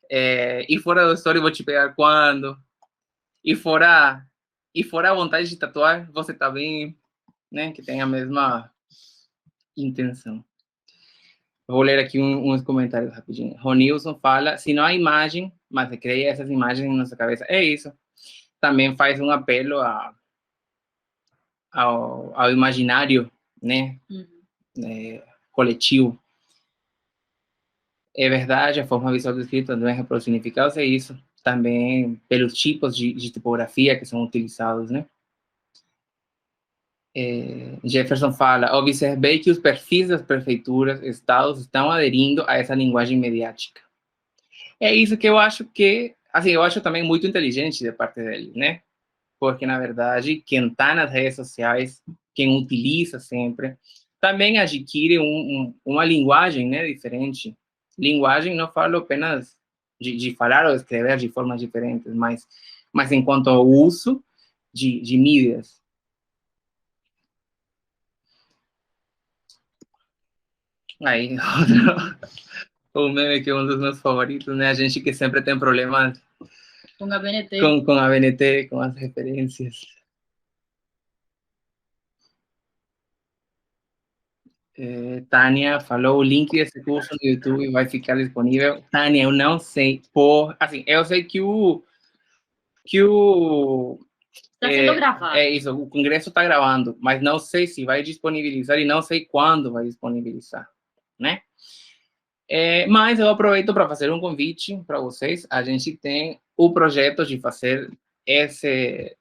[SPEAKER 1] E fora do story, vou te pegar quando, e fora a vontade de tatuar, você também, né? Que tem a mesma intenção. Vou ler aqui uns comentários rapidinho. Ronilson fala, se não há imagem, mas se cria essas imagens em nossa cabeça, é isso. Também faz um apelo ao imaginário, né? Coletivo. É verdade, a forma visual do escrito não é reproduzir significados, é isso. Também pelos tipos de tipografia que são utilizados, né? Jefferson fala, observei que os perfis das prefeituras, estados, estão aderindo a essa linguagem mediática. É isso que eu acho que, assim, eu acho também muito inteligente da parte dele, né? Porque, na verdade, quem está nas redes sociais, quem utiliza sempre, também adquire uma linguagem, né, diferente. Linguagem, não falo apenas de falar ou escrever de formas diferentes, mas enquanto ao uso de mídias. Aí, o meme que é um dos meus favoritos, né? A gente que sempre tem problemas
[SPEAKER 3] Com a BNT.
[SPEAKER 1] Com a BNT, com as referências. Tânia falou, o link desse curso no YouTube vai ficar disponível. Tânia, eu não sei assim, eu sei que o
[SPEAKER 3] está sendo gravado.
[SPEAKER 1] É isso, o Congresso está gravando, mas não sei se vai disponibilizar e não sei quando vai disponibilizar, né? Mas eu aproveito para fazer um convite para vocês. A gente tem o projeto de fazer esse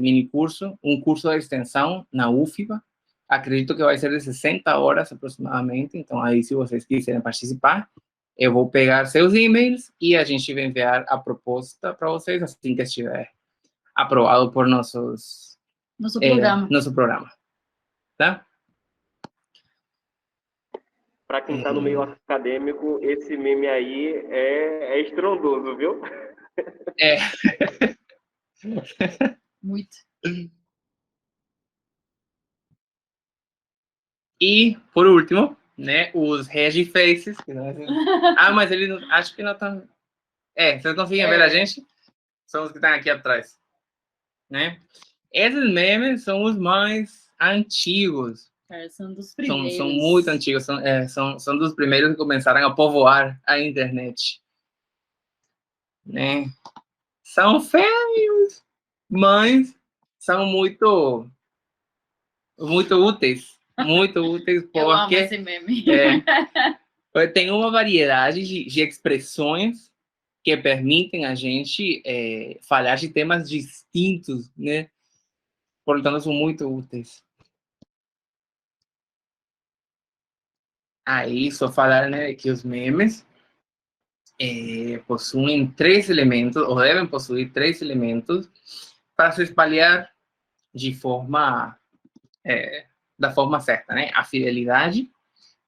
[SPEAKER 1] mini curso, um curso de extensão na UFBA. Acredito que vai ser de 60 horas aproximadamente. Então, aí, se vocês quiserem participar, eu vou pegar seus e-mails e a gente vai enviar a proposta para vocês assim que estiver aprovado por nosso programa. Tá?
[SPEAKER 4] Para quem está no meio acadêmico, esse meme aí é estrondoso, viu?
[SPEAKER 3] Muito.
[SPEAKER 1] E, por último, né, os Regifaces. Mas eles acho que não estão... vocês conseguem ver a gente? São os que estão aqui atrás. Né? Esses memes são os mais antigos.
[SPEAKER 3] São dos primeiros.
[SPEAKER 1] São muito antigos. São dos primeiros que começaram a povoar a internet. Né? São feios, mas são muito úteis. Muito úteis, porque...
[SPEAKER 3] Eu amo esse meme.
[SPEAKER 1] Tem uma variedade de expressões que permitem a gente falar de temas distintos, né? Portanto, são muito úteis. Aí, só falar, né, que os memes possuem 3 elementos, ou devem possuir 3 elementos, para se espalhar de forma, da forma certa, né? A fidelidade,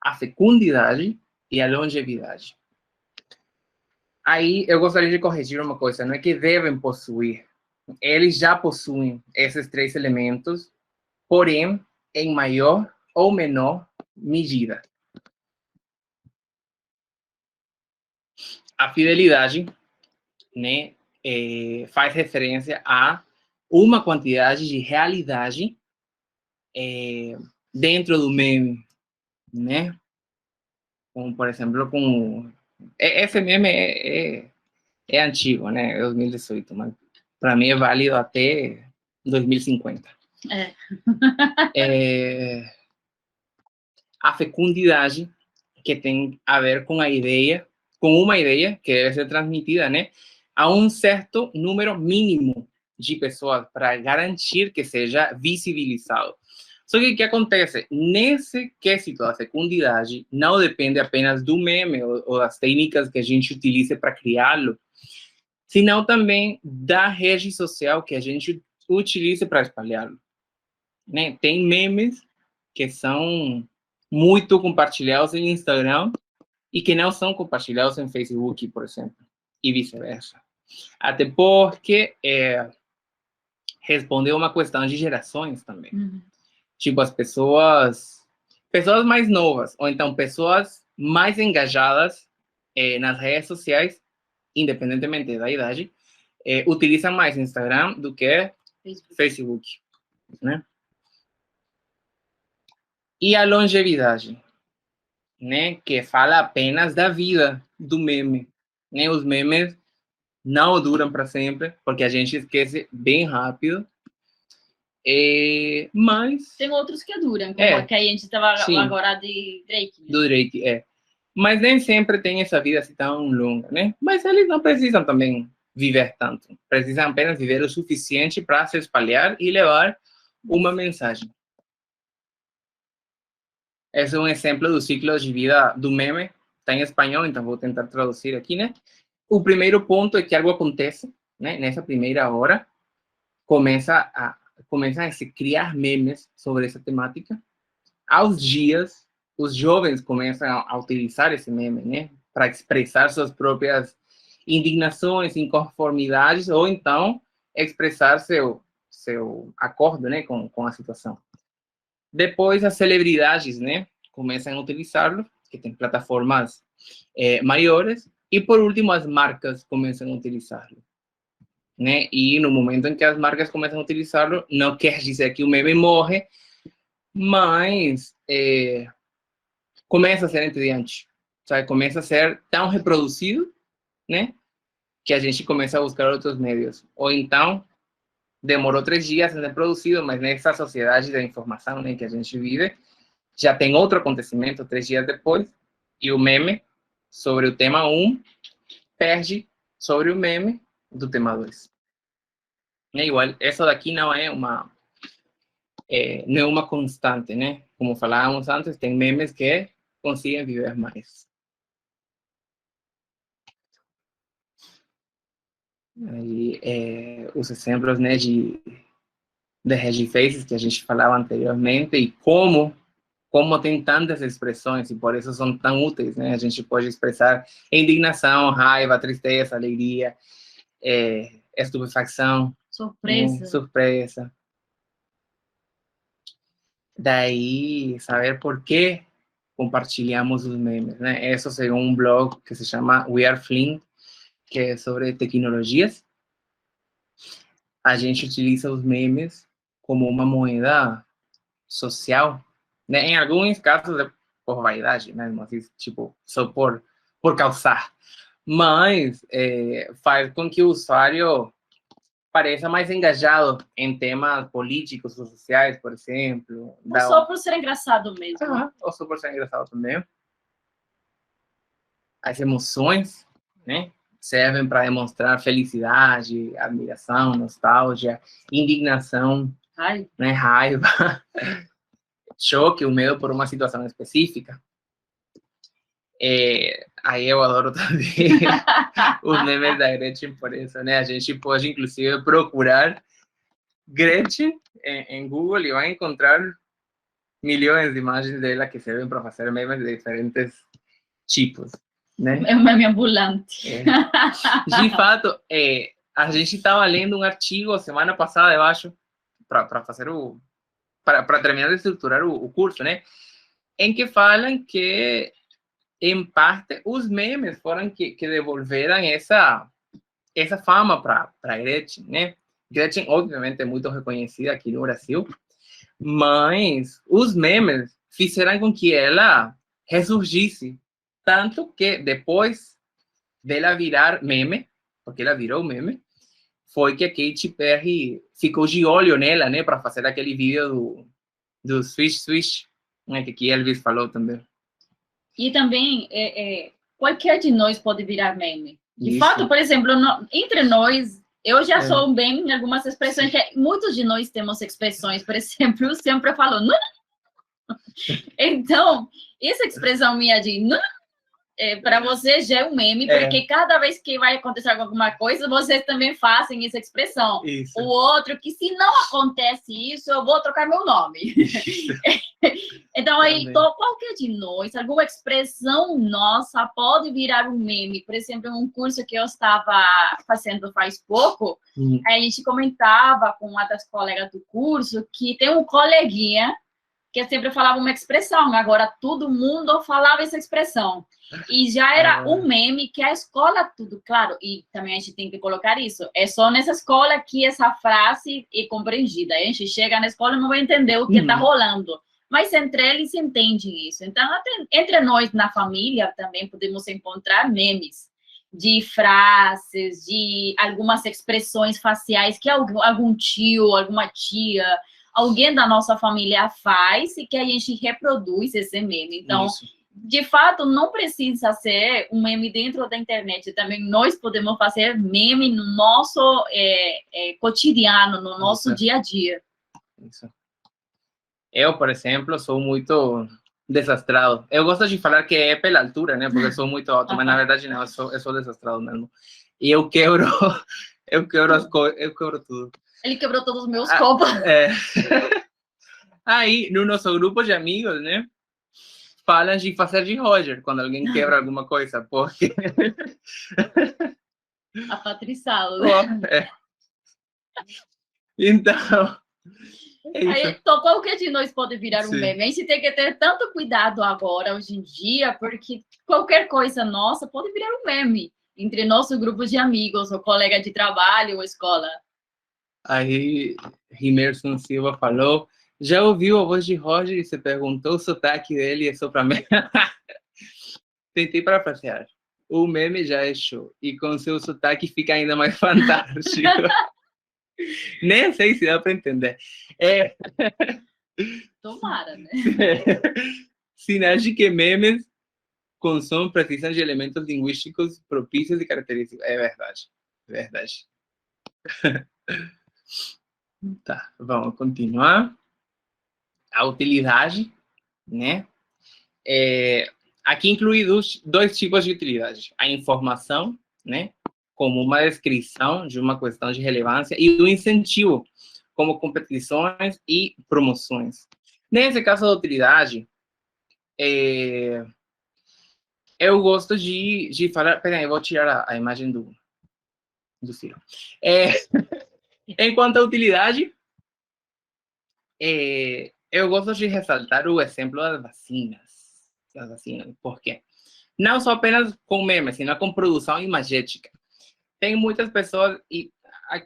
[SPEAKER 1] a fecundidade e a longevidade. Aí, eu gostaria de corrigir uma coisa, não é que devem possuir, eles já possuem esses 3 elementos, porém, em maior ou menor medida. A fidelidade, né, faz referência a uma quantidade de realidade dentro do meme, né? Como, por exemplo, esse meme é antigo, né? É 2018, mas para mim é válido até 2050. A fecundidade, que tem a ver com uma ideia que deve ser transmitida, né, a um certo número mínimo de pessoas para garantir que seja visibilizado. Só que o que acontece? Nesse quesito da fecundidade, não depende apenas do meme ou das técnicas que a gente utiliza para criá-lo, senão também da rede social que a gente utiliza para espalhá-lo. Né? Tem memes que são muito compartilhados em Instagram e que não são compartilhados em Facebook, por exemplo, e vice-versa. Até porque respondeu uma questão de gerações também. Tipo, as pessoas mais novas, ou então pessoas mais engajadas nas redes sociais, independentemente da idade, utilizam mais Instagram do que Facebook, né? E a longevidade, né? Que fala apenas da vida do meme, né? Os memes não duram para sempre, porque a gente esquece bem rápido. Mas...
[SPEAKER 3] Tem outros que duram, como que a gente estava agora de Drake. Né?
[SPEAKER 1] Do Drake, Mas nem sempre tem essa vida assim tão longa, né? Mas eles não precisam também viver tanto. Precisam apenas viver o suficiente para se espalhar e levar uma mensagem. Esse é um exemplo do ciclo de vida do meme. Está em espanhol, então vou tentar traduzir aqui, né? O primeiro ponto é que algo acontece, né? Nessa primeira hora, começam a se criar memes sobre essa temática. Aos dias, os jovens começam a utilizar esse meme, né? Para expressar suas próprias indignações, inconformidades, ou então expressar seu acordo, né? Com a situação. Depois, as celebridades, né, começam a utilizá-lo, que tem plataformas maiores. E, por último, as marcas começam a utilizá-lo, né? E no momento em que as marcas começam a utilizá-lo, não quer dizer que o meme morre, mas começa a ser entediante, sabe? Começa a ser tão reproduzido, né, que a gente começa a buscar outros meios. Ou então, demorou 3 dias a ser produzido, mas nessa sociedade da informação, né, que a gente vive, já tem outro acontecimento 3 dias depois, e o meme sobre o tema 1 perde sobre o meme do tema 2. Igual, essa daqui não é uma constante, né? Como falávamos antes, tem memes que conseguem viver mais. Aí, os exemplos, né, de hashtags que a gente falava anteriormente e como tem tantas expressões e por isso são tão úteis, né? A gente pode expressar indignação, raiva, tristeza, alegria, estupefacção, surpresa. Daí, saber por que compartilhamos os memes, né? Isso segundo um blog que se chama We Are Flint, que é sobre tecnologias. A gente utiliza os memes como uma moeda social, né? Em alguns casos é por vaidade, mesmo assim, tipo, só por causar. Mas faz com que o usuário pareça mais engajado em temas políticos ou sociais, por exemplo.
[SPEAKER 3] Ou só por ser engraçado mesmo.
[SPEAKER 1] Ou só por ser engraçado também. As emoções, né, servem para demonstrar felicidade, admiração, nostalgia, indignação, né, raiva, choque, o medo por uma situação específica. Aí eu adoro também os memes da Gretchen por isso, né? A gente pode, inclusive, procurar Gretchen em Google e vai encontrar milhões de imagens dela que servem para fazer memes de diferentes tipos, né?
[SPEAKER 3] É um meme ambulante.
[SPEAKER 1] De fato, a gente estava lendo um artigo semana passada, eu acho, para fazer para terminar de estruturar o curso, né? Em que falam que em parte, os memes foram que devolveram essa fama para Gretchen, né? Gretchen, obviamente, é muito reconhecida aqui no Brasil, mas os memes fizeram com que ela ressurgisse, tanto que depois dela virar meme, porque ela virou meme, foi que a Katy Perry ficou de olho nela, né? Para fazer aquele vídeo do Swish Swish, né? Que aqui Elvis falou também.
[SPEAKER 3] E também, qualquer de nós pode virar meme. De fato, por exemplo, entre nós, eu já sou um meme em algumas expressões, que muitos de nós temos expressões, por exemplo, eu sempre falo, não. Então, essa expressão minha de não, para você já é um meme, porque cada vez que vai acontecer alguma coisa, vocês também fazem essa expressão.
[SPEAKER 1] Isso.
[SPEAKER 3] O outro, que se não acontece isso, eu vou trocar meu nome. Então, aí, qualquer de nós, alguma expressão nossa pode virar um meme. Por exemplo, um curso que eu estava fazendo faz pouco, a gente comentava com uma das colegas do curso que tem um coleguinha que sempre falava uma expressão, agora todo mundo falava essa expressão. E já era um meme que a escola, tudo, claro, e também a gente tem que colocar isso, é só nessa escola que essa frase é compreendida. A gente chega na escola e não vai entender o que está rolando. Mas entre eles entendem isso. Então, até entre nós, na família, também podemos encontrar memes de frases, de algumas expressões faciais que algum tio, alguma tia, alguém da nossa família faz e que a gente reproduz esse meme. Então, de fato, não precisa ser um meme dentro da internet. Também nós podemos fazer meme no nosso cotidiano, no nosso dia a dia.
[SPEAKER 1] Isso. Eu, por exemplo, sou muito desastrado. Eu gosto de falar que é pela altura, né? Porque eu sou muito alto, mas na verdade não, eu sou desastrado mesmo. E eu quebro as coisas, eu quebro tudo.
[SPEAKER 3] Ele quebrou todos os meus copos.
[SPEAKER 1] Aí, no nosso grupo de amigos, né? Falam de fazer de Roger quando alguém quebra alguma coisa, porque...
[SPEAKER 3] Apatriçado,
[SPEAKER 1] né? Então...
[SPEAKER 3] Aí, qualquer de nós pode virar um meme. A gente tem que ter tanto cuidado agora, hoje em dia, porque qualquer coisa nossa pode virar um meme entre nosso grupo de amigos, ou colega de trabalho, ou escola.
[SPEAKER 1] Aí, Rimerson Silva falou, já ouviu a voz de Roger e se perguntou o sotaque dele é só para mim? Tentei parafrasear. O meme já é show, e com seu sotaque fica ainda mais fantástico. Nem sei se dá para entender.
[SPEAKER 3] Tomara, né?
[SPEAKER 1] Sinais de que memes com som precisam de elementos linguísticos propícios e característicos. É verdade. Verdade. Tá, vamos continuar. A utilidade, né? Aqui inclui dois tipos de utilidade. A informação, né? Como uma descrição de uma questão de relevância, e o incentivo, como competições e promoções. Nesse caso da utilidade, eu gosto de falar... Peraí, eu vou tirar a imagem do Ciro. Enquanto à utilidade, eu gosto de ressaltar o exemplo das vacinas. Por quê? Não só apenas com memes, sino com produção imagética. Tem muitas pessoas, e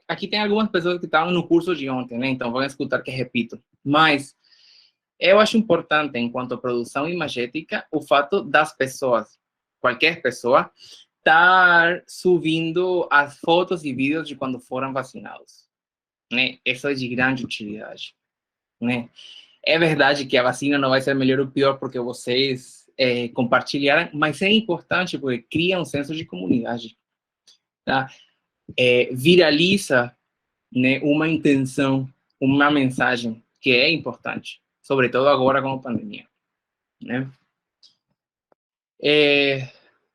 [SPEAKER 1] aqui tem algumas pessoas que estavam no curso de ontem, né? Então vão escutar que repito. Mas eu acho importante, enquanto a produção imagética, o fato das pessoas, qualquer pessoa, estar subindo as fotos e vídeos de quando foram vacinados, né? Isso é de grande utilidade, né? É verdade que a vacina não vai ser melhor ou pior porque vocês compartilharam, mas é importante porque cria um senso de comunidade, tá? Viraliza, né, uma intenção, uma mensagem que é importante, sobretudo agora com a pandemia, né?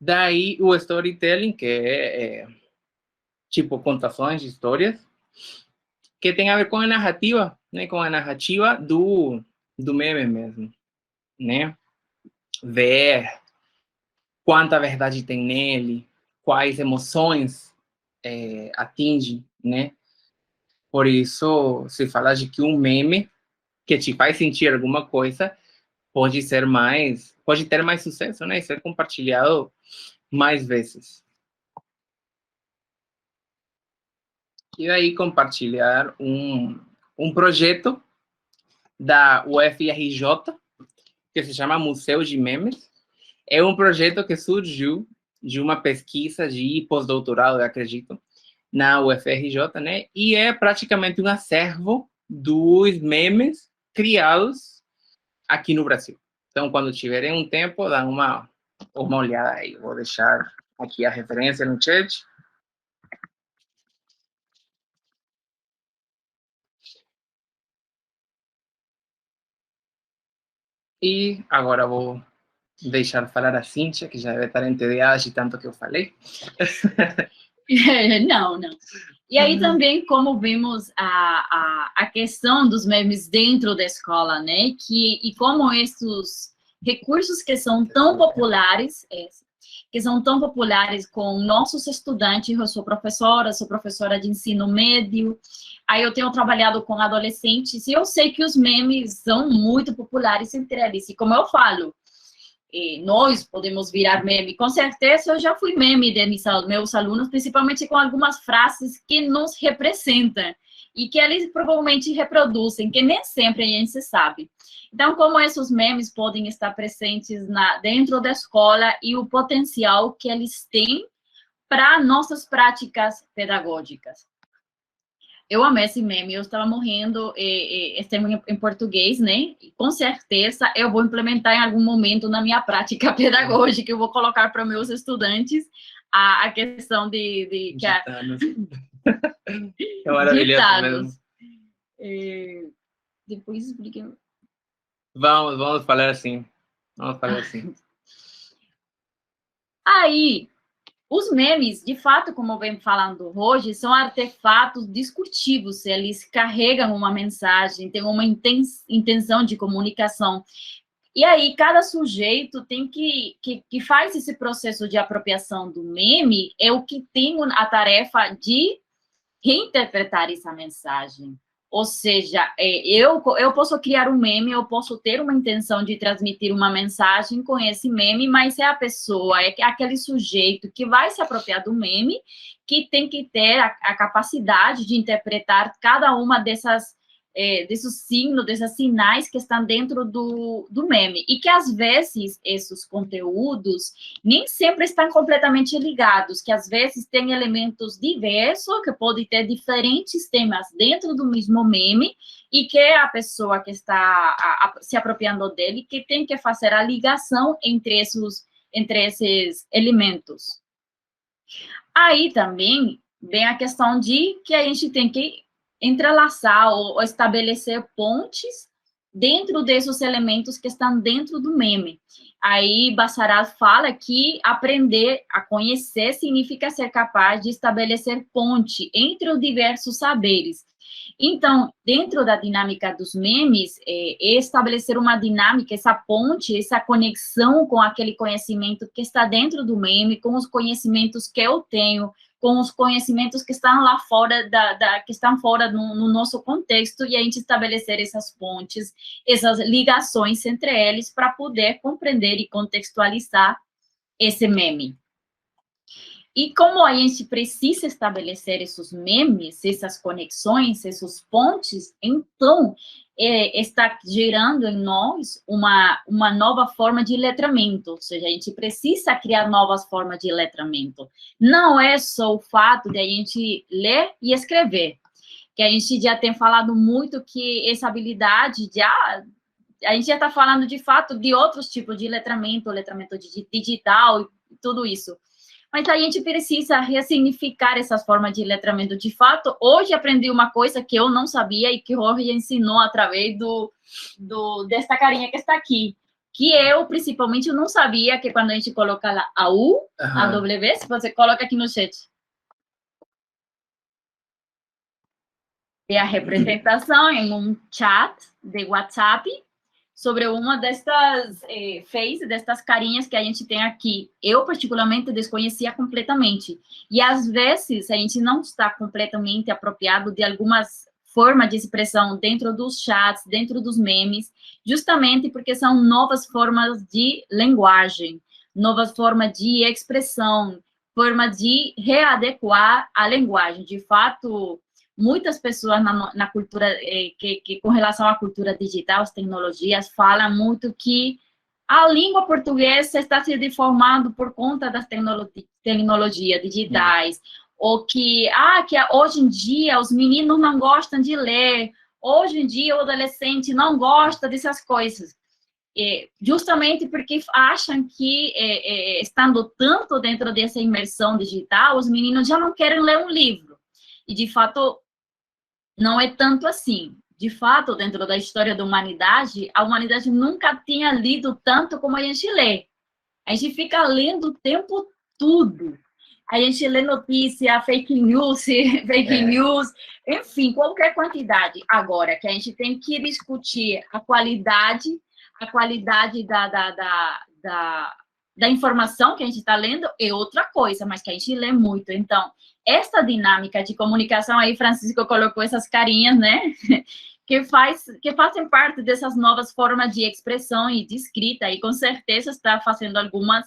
[SPEAKER 1] Daí o storytelling, que é tipo contações de histórias, que tem a ver com a narrativa, né, com a narrativa do meme mesmo, né? Ver quanta verdade tem nele, quais emoções atinge, né? Por isso, se fala de que um meme que te faz sentir alguma coisa pode ter mais sucesso, né? E ser compartilhado mais vezes. E daí compartilhar um projeto da UFRJ, que se chama Museu de Memes. É um projeto que surgiu de uma pesquisa de pós-doutorado, eu acredito, na UFRJ, né? E é praticamente um acervo dos memes criados aqui no Brasil. Então, quando tiverem um tempo, dá uma olhada aí. Vou deixar aqui a referência no chat. E agora vou deixar falar a Cíntia, que já deve estar entediada de tanto que eu falei.
[SPEAKER 3] Não. E aí também, como vimos a questão dos memes dentro da escola, né? E como esses recursos que são tão populares, com nossos estudantes. Eu sou professora de ensino médio, aí eu tenho trabalhado com adolescentes, e eu sei que os memes são muito populares entre eles, e como eu falo, nós podemos virar meme. Com certeza, eu já fui meme de meus alunos, principalmente com algumas frases que nos representam e que eles provavelmente reproduzem, que nem sempre a gente sabe. Então, como esses memes podem estar presentes dentro da escola e o potencial que eles têm para nossas práticas pedagógicas. Eu amei esse meme, eu estava morrendo, esse em português, né? E, com certeza, eu vou implementar em algum momento na minha prática pedagógica, eu vou colocar para meus estudantes a questão de
[SPEAKER 1] É maravilhoso mesmo.
[SPEAKER 3] Depois expliquei.
[SPEAKER 1] Vamos falar assim.
[SPEAKER 3] Aí, os memes, de fato, como vem falando hoje, são artefatos discursivos. Eles carregam uma mensagem, têm uma intenção de comunicação. E aí, cada sujeito tem que faz esse processo de apropriação do meme, é o que tem a tarefa de reinterpretar essa mensagem. Ou seja, eu posso criar um meme, eu posso ter uma intenção de transmitir uma mensagem com esse meme, mas é a pessoa, é aquele sujeito que vai se apropriar do meme, que tem que ter a capacidade de interpretar cada uma desses signos, desses sinais que estão dentro do meme. E que, às vezes, esses conteúdos nem sempre estão completamente ligados, que, às vezes, tem elementos diversos, que podem ter diferentes temas dentro do mesmo meme, e que a pessoa que está se apropriando dele, que tem que fazer a ligação entre esses elementos. Aí, também, vem a questão de que a gente tem que entrelaçar ou estabelecer pontes dentro desses elementos que estão dentro do meme. Aí, Bassarat fala que aprender a conhecer significa ser capaz de estabelecer ponte entre os diversos saberes. Então, dentro da dinâmica dos memes, estabelecer uma dinâmica, essa ponte, essa conexão com aquele conhecimento que está dentro do meme, com os conhecimentos que eu tenho, com os conhecimentos que estão lá fora, que estão fora no nosso contexto, e a gente estabelecer essas pontes, essas ligações entre eles, para poder compreender e contextualizar esse meme. E como a gente precisa estabelecer esses memes, essas conexões, esses pontes, então está gerando em nós uma nova forma de letramento, ou seja, a gente precisa criar novas formas de letramento. Não é só o fato de a gente ler e escrever, que a gente já tem falado muito que essa habilidade a gente já está falando, de fato, de outros tipos de letramento digital e tudo isso. Mas a gente precisa ressignificar essas formas de letramento. De fato, hoje aprendi uma coisa que eu não sabia e que Jorge ensinou através desta carinha que está aqui. Que eu, principalmente, não sabia que quando a gente coloca lá a U, a W, se você coloca aqui no chat, é a representação em um chat de WhatsApp sobre uma destas faces, destas carinhas que a gente tem aqui. Eu, particularmente, desconhecia completamente. E, às vezes, a gente não está completamente apropriado de algumas formas de expressão dentro dos chats, dentro dos memes, justamente porque são novas formas de linguagem, novas formas de expressão, forma de readequar a linguagem. De fato, muitas pessoas na cultura, que com relação à cultura digital, as tecnologias, falam muito que a língua portuguesa está se deformando por conta das tecnologias digitais, ou que hoje em dia os meninos não gostam de ler, hoje em dia o adolescente não gosta dessas coisas. Justamente porque acham que, estando tanto dentro dessa imersão digital, os meninos já não querem ler um livro. E, de fato, não é tanto assim. De fato, dentro da história da humanidade, a humanidade nunca tinha lido tanto como a gente lê. A gente fica lendo o tempo tudo. A gente lê notícia, fake news, enfim, qualquer quantidade. Agora, que a gente tem que discutir a qualidade da informação que a gente está lendo é outra coisa, mas que a gente lê muito. Então, essa dinâmica de comunicação, aí Francisco colocou essas carinhas, né? Que fazem parte dessas novas formas de expressão e de escrita, e com certeza está fazendo algumas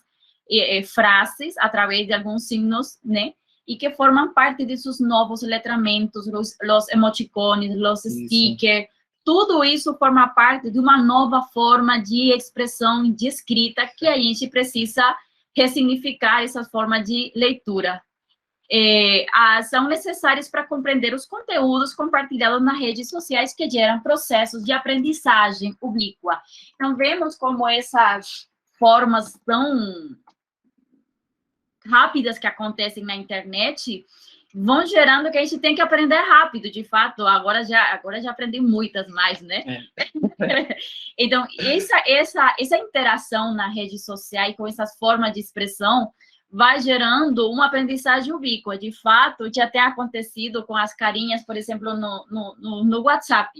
[SPEAKER 3] frases através de alguns signos, né? E que formam parte desses novos letramentos, os emoticones, os stickers, tudo isso forma parte de uma nova forma de expressão e de escrita que a gente precisa ressignificar essa forma de leitura. São necessárias para compreender os conteúdos compartilhados nas redes sociais que geram processos de aprendizagem ubíqua. Então, vemos como essas formas tão rápidas que acontecem na internet vão gerando que a gente tem que aprender rápido, de fato. Agora já aprendi muitas mais, né? Então, essa interação na rede social com essas formas de expressão vai gerando uma aprendizagem ubíqua. De fato, já tem acontecido com as carinhas, por exemplo, no WhatsApp,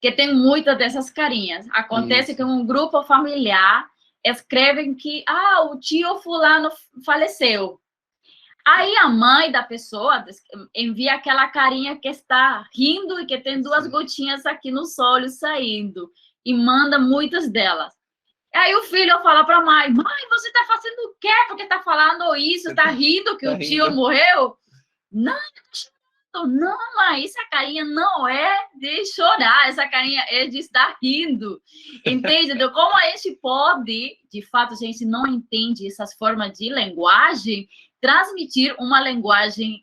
[SPEAKER 3] que tem muitas dessas carinhas. Acontece que um grupo familiar escrevem que o tio fulano faleceu. Aí a mãe da pessoa envia aquela carinha que está rindo e que tem duas gotinhas aqui nos olhos saindo, e manda muitas delas. Aí o filho fala para a mãe, você está fazendo o quê? Porque está falando isso, está rindo que o tio morreu? Não, não, mãe, essa carinha não é de chorar, essa carinha é de estar rindo. Entende? Então, como a gente pode, de fato, a gente não entende essas formas de linguagem, transmitir uma linguagem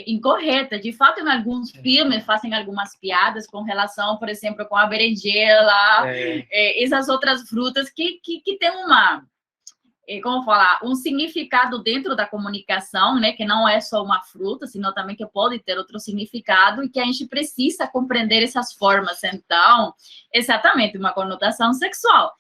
[SPEAKER 3] incorreta. De fato, em alguns filmes fazem algumas piadas com relação, por exemplo, com a berinjela, essas outras frutas que tem como falar, um significado dentro da comunicação, né, que não é só uma fruta, senão também que pode ter outro significado e que a gente precisa compreender essas formas. Então, exatamente, uma conotação sexual.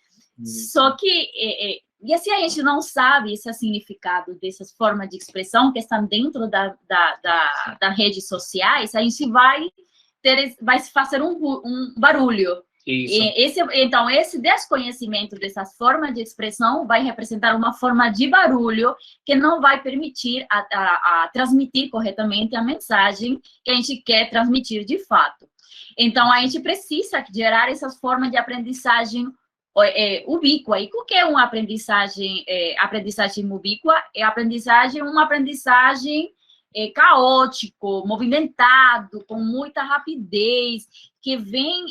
[SPEAKER 3] Só que, e assim a gente não sabe esse significado dessas formas de expressão que estão dentro das redes sociais, a gente vai fazer um barulho. Então, esse desconhecimento dessas formas de expressão vai representar uma forma de barulho que não vai permitir a transmitir corretamente a mensagem que a gente quer transmitir de fato. Então, a gente precisa gerar essas formas de aprendizagem ubíqua. E o que é uma aprendizagem ubíqua? Uma aprendizagem caótico, movimentado, com muita rapidez, que vem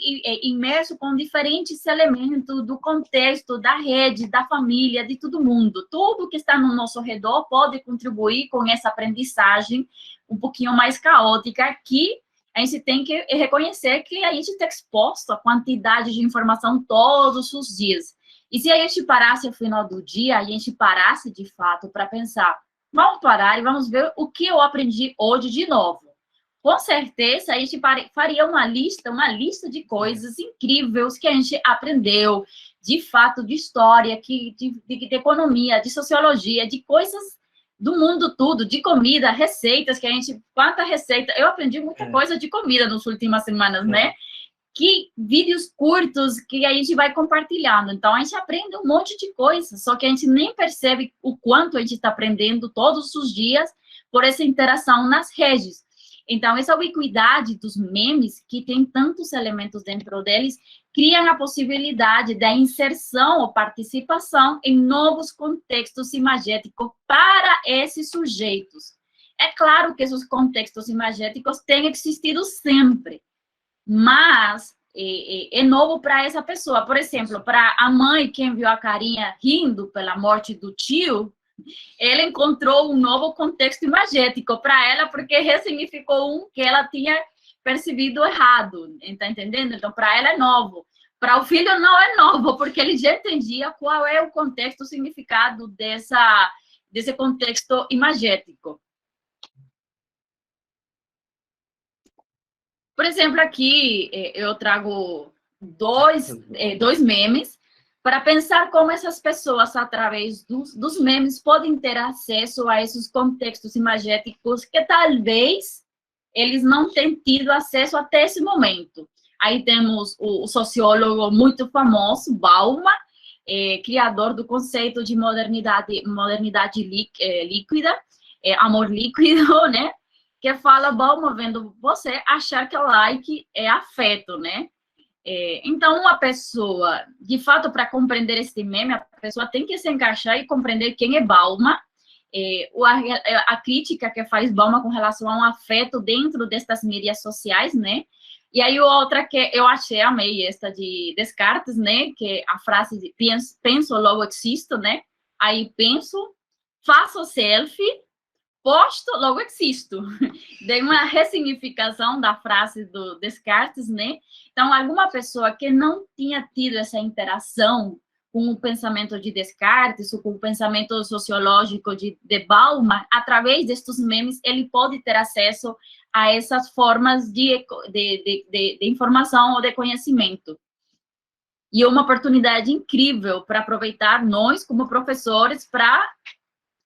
[SPEAKER 3] imerso com diferentes elementos do contexto, da rede, da família, de todo mundo. Tudo que está no nosso redor pode contribuir com essa aprendizagem um pouquinho mais caótica, que a gente tem que reconhecer que a gente está exposto a quantidade de informação todos os dias. E se a gente parasse ao final do dia, a gente parasse de fato para pensar, vamos parar e vamos ver o que eu aprendi hoje de novo. Com certeza, a gente faria uma lista de coisas incríveis que a gente aprendeu, de fato, de história, de economia, de sociologia, de coisas do mundo tudo, de comida, receitas, quanta receita, eu aprendi muita coisa de comida nas últimas semanas, né? Que vídeos curtos que a gente vai compartilhando. Então, a gente aprende um monte de coisa, só que a gente nem percebe o quanto a gente está aprendendo todos os dias por essa interação nas redes. Então, essa ubiquidade dos memes, que tem tantos elementos dentro deles, criam a possibilidade da inserção ou participação em novos contextos imagéticos para esses sujeitos. É claro que esses contextos imagéticos têm existido sempre, mas é novo para essa pessoa. Por exemplo, para a mãe que enviou a carinha rindo pela morte do tio, ela encontrou um novo contexto imagético para ela, porque ressignificou que ela tinha percebido errado, está entendendo? Então, para ela é novo. Para o filho não é novo, porque ele já entendia qual é o contexto, o significado desse contexto imagético. Por exemplo, aqui eu trago dois memes para pensar como essas pessoas, através dos memes, podem ter acesso a esses contextos imagéticos que talvez eles não tenham tido acesso até esse momento. Aí temos o sociólogo muito famoso, Bauman, criador do conceito de modernidade líquida, amor líquido, né? Que fala, Bauman, vendo você achar que o like é afeto, né? Então, uma pessoa, de fato, para compreender esse meme, a pessoa tem que se encaixar e compreender quem é Bauman, a crítica que faz Bauman com relação a um afeto dentro destas mídias sociais, né? E aí, outra que eu amei, esta de Descartes, né? Que a frase de penso, logo existo, né? Aí, penso, faço selfie, posto, logo existo. Dei uma ressignificação da frase do Descartes, né? Então, alguma pessoa que não tinha tido essa interação com o pensamento de Descartes, ou com o pensamento sociológico de Bauman, através destes memes, ele pode ter acesso a essas formas de informação ou de conhecimento. E é uma oportunidade incrível para aproveitar nós, como professores, para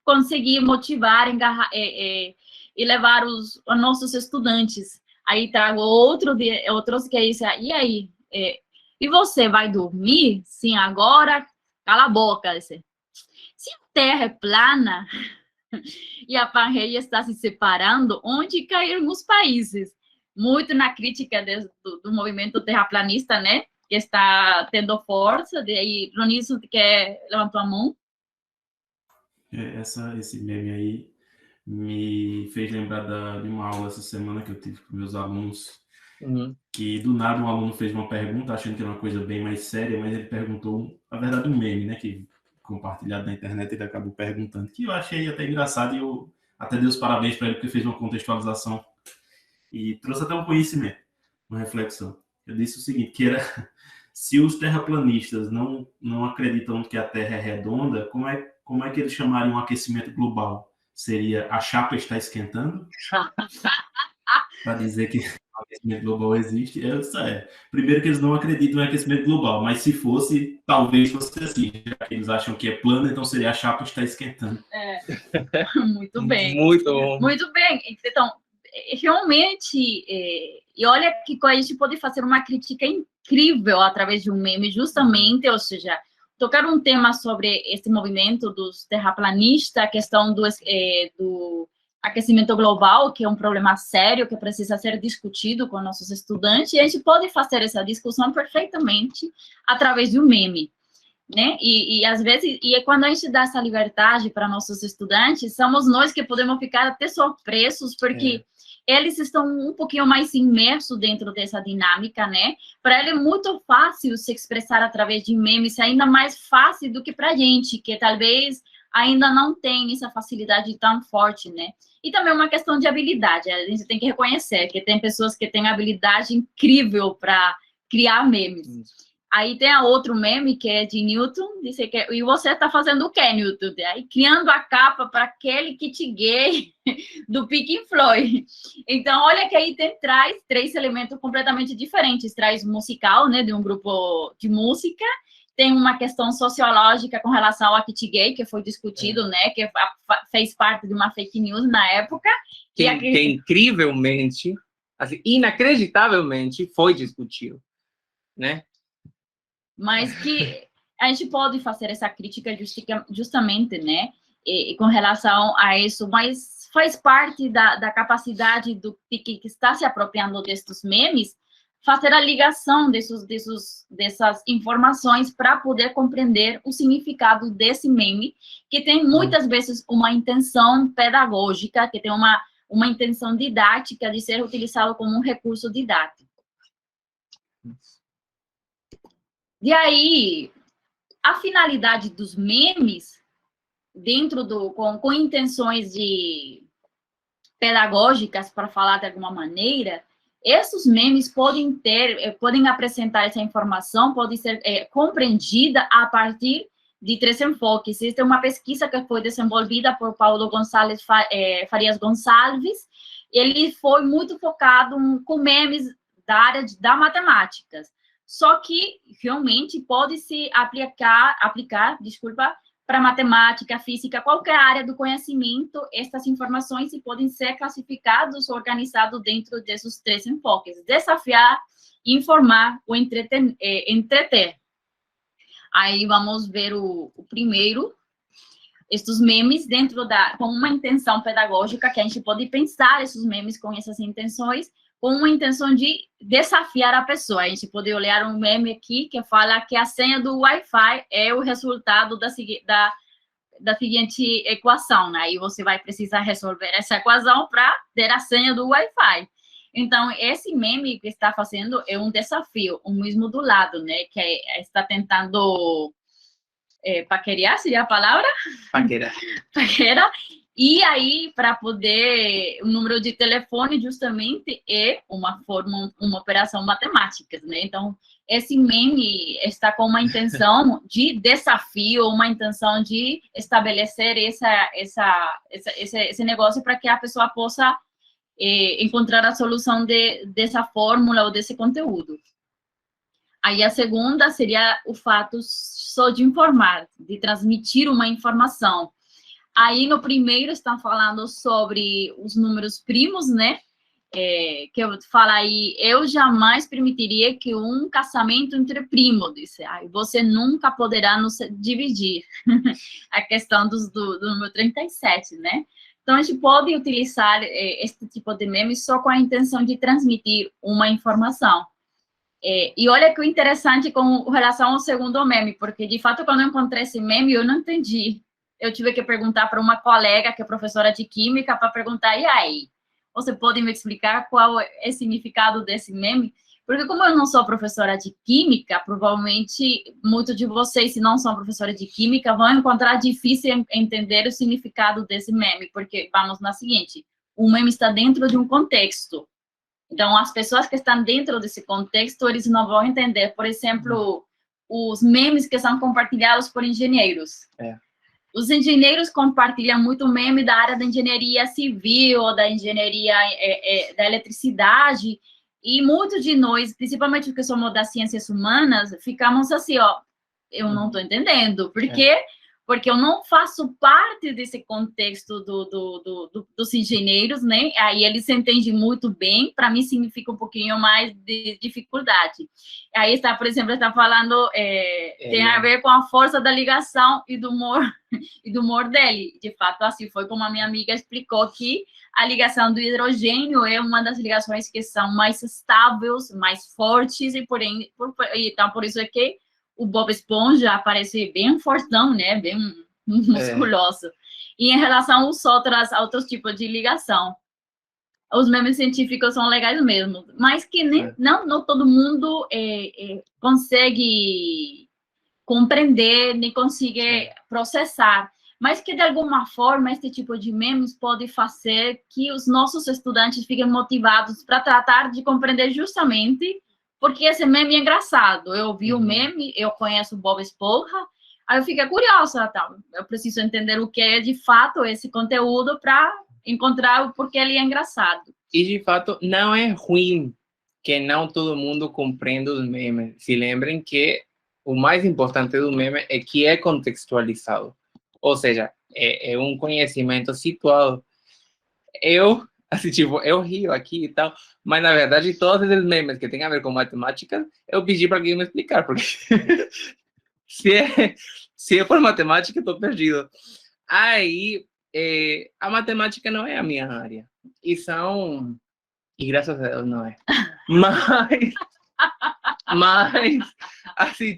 [SPEAKER 3] conseguir motivar, engarrar, e levar os nossos estudantes. Aí trago outros que dizem, e aí, e você vai dormir? Sim, agora, cala a boca. Se a Terra é plana e a Pangeia está se separando, onde caíram os países? Muito na crítica do movimento terraplanista, né? Que está tendo força. Daí, Ronício, que levantou a mão.
[SPEAKER 5] Esse meme aí me fez lembrar de uma aula essa semana que eu tive com meus alunos, que do nada um aluno fez uma pergunta, achando que era uma coisa bem mais séria, mas ele perguntou, na verdade, um meme, né, que compartilhado na internet, ele acabou perguntando, que eu achei até engraçado, e eu até dei os parabéns para ele, porque fez uma contextualização e trouxe até um conhecimento, uma reflexão. Eu disse o seguinte, que era, se os terraplanistas não acreditam que a Terra é redonda, como é que eles chamariam um aquecimento global? Seria a chapa está esquentando? Para dizer que o aquecimento global existe. Primeiro que eles não acreditam em aquecimento global, mas se fosse, talvez fosse assim. Já que eles acham que é plano, então seria a chapa está esquentando.
[SPEAKER 3] Muito bem.
[SPEAKER 1] Muito
[SPEAKER 3] bem. Então, realmente, e olha que a gente pode fazer uma crítica incrível através de um meme, justamente, ou seja, tocar um tema sobre esse movimento dos terraplanistas, a questão do aquecimento global, que é um problema sério, que precisa ser discutido com nossos estudantes, e a gente pode fazer essa discussão perfeitamente através de um meme, né? E às vezes, quando a gente dá essa liberdade para nossos estudantes, somos nós que podemos ficar até surpresos, porque eles estão um pouquinho mais imersos dentro dessa dinâmica, né? Para ele é muito fácil se expressar através de memes, ainda mais fácil do que para a gente, que talvez ainda não tem essa facilidade tão forte, né? E também uma questão de habilidade, a gente tem que reconhecer que tem pessoas que têm habilidade incrível para criar memes. Aí tem outro meme, que é de Newton, disse que, e você está fazendo o quê, Newton? Aí, criando a capa para aquele kit gay do Pink Floyd. Então, olha que aí traz 3 elementos completamente diferentes. Traz musical, né, de um grupo de música, tem uma questão sociológica com relação ao kit gay, que foi discutido, né, que fez parte de uma fake news na época.
[SPEAKER 1] Que incrivelmente, assim, inacreditavelmente, foi discutido, né?
[SPEAKER 3] Mas que a gente pode fazer essa crítica justamente, né, e com relação a isso, mas faz parte da capacidade do que está se apropriando destes memes, fazer a ligação dessas informações para poder compreender o significado desse meme, que tem muitas vezes uma intenção pedagógica, que tem uma intenção didática de ser utilizado como um recurso didático. E aí, a finalidade dos memes, dentro com intenções pedagógicas, para falar de alguma maneira, esses memes podem apresentar essa informação, pode ser compreendida a partir de 3 enfoques. Existe uma pesquisa que foi desenvolvida por Paulo Farias Gonçalves, ele foi muito focado com memes da área da matemática. só que realmente pode-se aplicar, para matemática, física, qualquer área do conhecimento, estas informações podem ser classificadas ou organizadas dentro desses 3 enfoques: desafiar, informar ou entreter. Aí vamos ver o primeiro, estes memes com uma intenção pedagógica, que a gente pode pensar esses memes com essas intenções, com uma intenção de desafiar a pessoa. A gente pode olhar um meme aqui que fala que a senha do Wi-Fi é o resultado da seguinte equação, né? Aí você vai precisar resolver essa equação para ter a senha do Wi-Fi. Então, esse meme que está fazendo é um desafio, o mesmo do lado, né? Que está tentando paquerar, seria a palavra? Paquerar. E aí, para poder, o número de telefone, justamente, é uma operação matemática, né? Então, esse meme está com uma intenção de desafio, uma intenção de estabelecer esse negócio para que a pessoa possa encontrar a solução dessa fórmula ou desse conteúdo. Aí a segunda seria o fato só de informar, de transmitir uma informação. Aí no primeiro estão falando sobre os números primos, né? Que eu falo aí, eu jamais permitiria que um casamento entre primos, disse, você nunca poderá nos dividir. A questão do número 37, né? Então, a gente pode utilizar este tipo de meme só com a intenção de transmitir uma informação. E olha que interessante com relação ao segundo meme, porque, de fato, quando eu encontrei esse meme, eu não entendi. Eu tive que perguntar para uma colega, que é professora de química, para perguntar, e aí, você pode me explicar qual é o significado desse meme? Porque como eu não sou professora de química, provavelmente muitos de vocês, se não são professores de química, vão encontrar difícil entender o significado desse meme, porque vamos na seguinte, o meme está dentro de um contexto. Então, as pessoas que estão dentro desse contexto, eles não vão entender. Por exemplo, os memes que são compartilhados por engenheiros. Os engenheiros compartilham muito meme da área da engenharia civil, da engenharia da eletricidade, e muitos de nós, principalmente os que somos das ciências humanas, ficamos assim, eu não estou entendendo. Por quê? Porque eu não faço parte desse contexto dos engenheiros, né? Aí eles entendem muito bem, para mim significa um pouquinho mais de dificuldade. Aí está, por exemplo, está falando, tem a ver com a força da ligação e do humor dele. De fato, assim foi como a minha amiga explicou que a ligação do hidrogênio é uma das ligações que são mais estáveis, mais fortes, então por isso é que o Bob Esponja aparece bem fortão, né? Bem musculoso. E em relação aos outros tipos de ligação, os memes científicos são legais mesmo, mas que não todo mundo consegue compreender, nem consegue processar. Mas que, de alguma forma, este tipo de memes pode fazer que os nossos estudantes fiquem motivados para tratar de compreender justamente porque esse meme é engraçado. Eu vi o meme, eu conheço o Bob Esponja, aí eu fiquei curiosa, tá? Eu preciso entender o que é, de fato, esse conteúdo para encontrar o porquê ele é engraçado.
[SPEAKER 1] E, de fato, não é ruim que não todo mundo compreenda os memes. Se lembrem que o mais importante do meme é que é contextualizado. Ou seja, é um conhecimento situado. Eu rio aqui e tal, mas, na verdade, todos esses memes que têm a ver com matemática, eu pedi para alguém me explicar, porque se é por matemática, eu estou perdido. Aí, a matemática não é a minha área. E graças a Deus não é. Mas assim,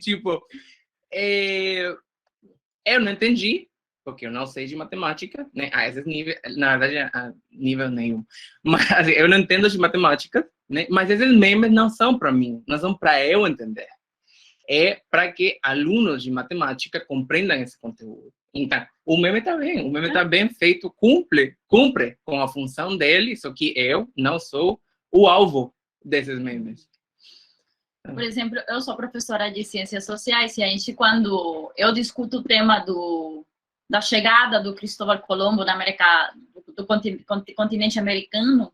[SPEAKER 1] eu não entendi, porque eu não sei de matemática, né? A esses níveis, na verdade, a nível nenhum. Mas assim, eu não entendo de matemática, né? Mas esses memes não são para mim, não são para eu entender. É para que alunos de matemática compreendam esse conteúdo. Então, o meme está bem feito, cumpre com a função dele, só que eu não sou o alvo desses memes.
[SPEAKER 3] Por exemplo, eu sou professora de ciências sociais e a gente, quando eu discuto o tema da chegada do Cristóvão Colombo na América, do continente americano,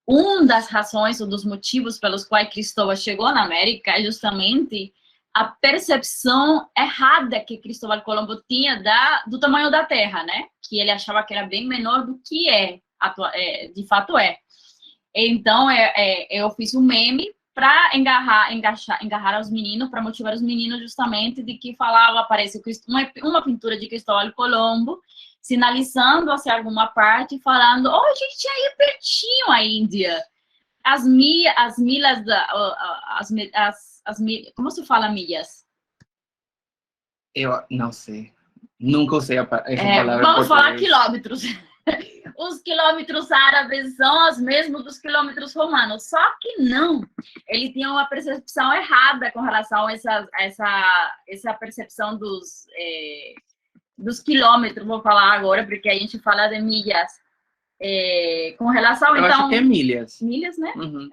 [SPEAKER 3] uma das razões ou dos motivos pelos quais Cristóvão chegou na América é justamente a percepção errada que Cristóvão Colombo tinha do tamanho da Terra, né? Que ele achava que era bem menor do que de fato é. Então, eu fiz um meme para engarrar os meninos, para motivar os meninos justamente de que falava, aparece uma pintura de Cristóvão Colombo, sinalizando hacia alguma parte, falando, oh, gente, aí pertinho a Índia. Como se fala milhas?
[SPEAKER 1] Eu não sei. Nunca usei essa palavra.
[SPEAKER 3] Vamos falar quilômetros. Os quilômetros árabes são os mesmos dos quilômetros romanos, só que não. Ele tinha uma percepção errada com relação a essa percepção dos quilômetros, vou falar agora, porque a gente fala de milhas. Com relação,
[SPEAKER 1] eu
[SPEAKER 3] então...
[SPEAKER 1] acho que é milhas.
[SPEAKER 3] Milhas, né?
[SPEAKER 1] Uhum.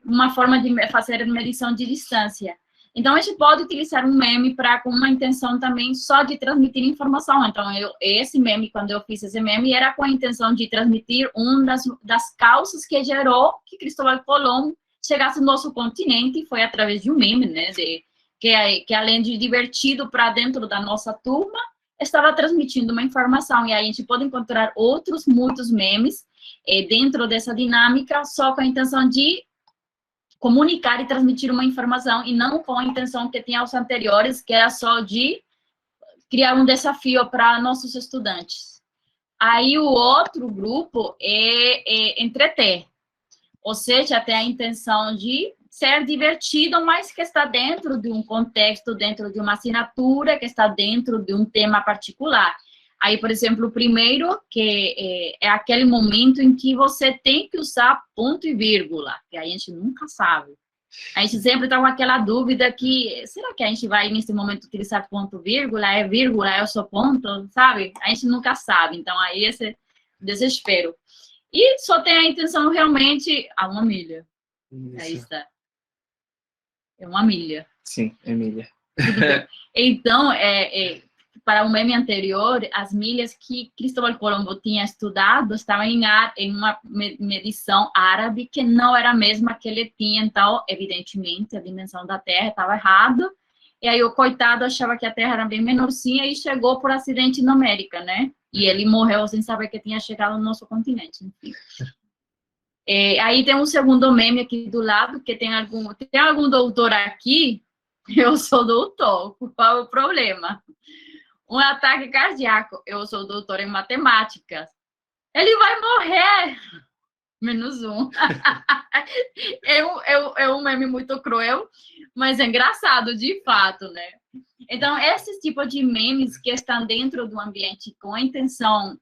[SPEAKER 3] Uma forma de fazer medição de distância. Então, a gente pode utilizar um meme com uma intenção também só de transmitir informação. Então, esse meme, quando eu fiz esse meme, era com a intenção de transmitir uma das causas que gerou que Cristóvão Colombo chegasse no nosso continente, e foi através de um meme, né? Que além de divertido para dentro da nossa turma, estava transmitindo uma informação. E aí a gente pode encontrar muitos memes dentro dessa dinâmica, só com a intenção de comunicar e transmitir uma informação, e não com a intenção que tinha os anteriores, que era só de criar um desafio para nossos estudantes. Aí o outro grupo é entreter, ou seja, tem a intenção de ser divertido, mas que está dentro de um contexto, dentro de uma assinatura, que está dentro de um tema particular. Aí, por exemplo, o primeiro, que é aquele momento em que você tem que usar ponto e vírgula, que a gente nunca sabe. A gente sempre está com aquela dúvida que, será que a gente vai, nesse momento, utilizar ponto e vírgula, é só ponto, sabe? A gente nunca sabe. Então, aí esse desespero. E só tem a intenção, realmente, uma milha.
[SPEAKER 1] Isso.
[SPEAKER 3] Aí está. É uma milha.
[SPEAKER 1] Sim, é milha.
[SPEAKER 3] Então, para o meme anterior, as milhas que Cristóvão Colombo tinha estudado estavam em uma medição árabe que não era a mesma que ele tinha. Então, evidentemente, a dimensão da Terra estava errada. E aí o coitado achava que a Terra era bem menorzinha e chegou por acidente na América, né? E ele morreu sem saber que tinha chegado no nosso continente. Enfim. Aí tem um segundo meme aqui do lado, que tem algum doutor aqui? Eu sou doutor. Qual é o problema? Um ataque cardíaco. Eu sou doutora em matemática. Ele vai morrer. -1. É um meme muito cruel, mas é engraçado, de fato, né? Então, esse tipo de memes que estão dentro do ambiente com a intenção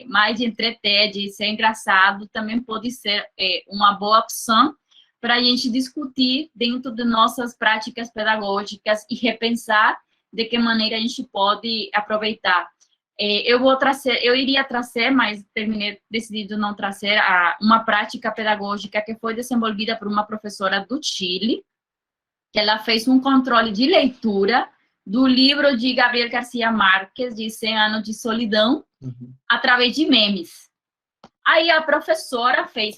[SPEAKER 3] mais de entreter, de ser engraçado, também pode ser uma boa opção para a gente discutir dentro de nossas práticas pedagógicas e repensar de que maneira a gente pode aproveitar. Eu iria trazer, mas terminei decidido não trazer, uma prática pedagógica que foi desenvolvida por uma professora do Chile, que ela fez um controle de leitura do livro de Gabriel Garcia Marques, de 100 anos de solidão, através de memes. Aí a professora fez,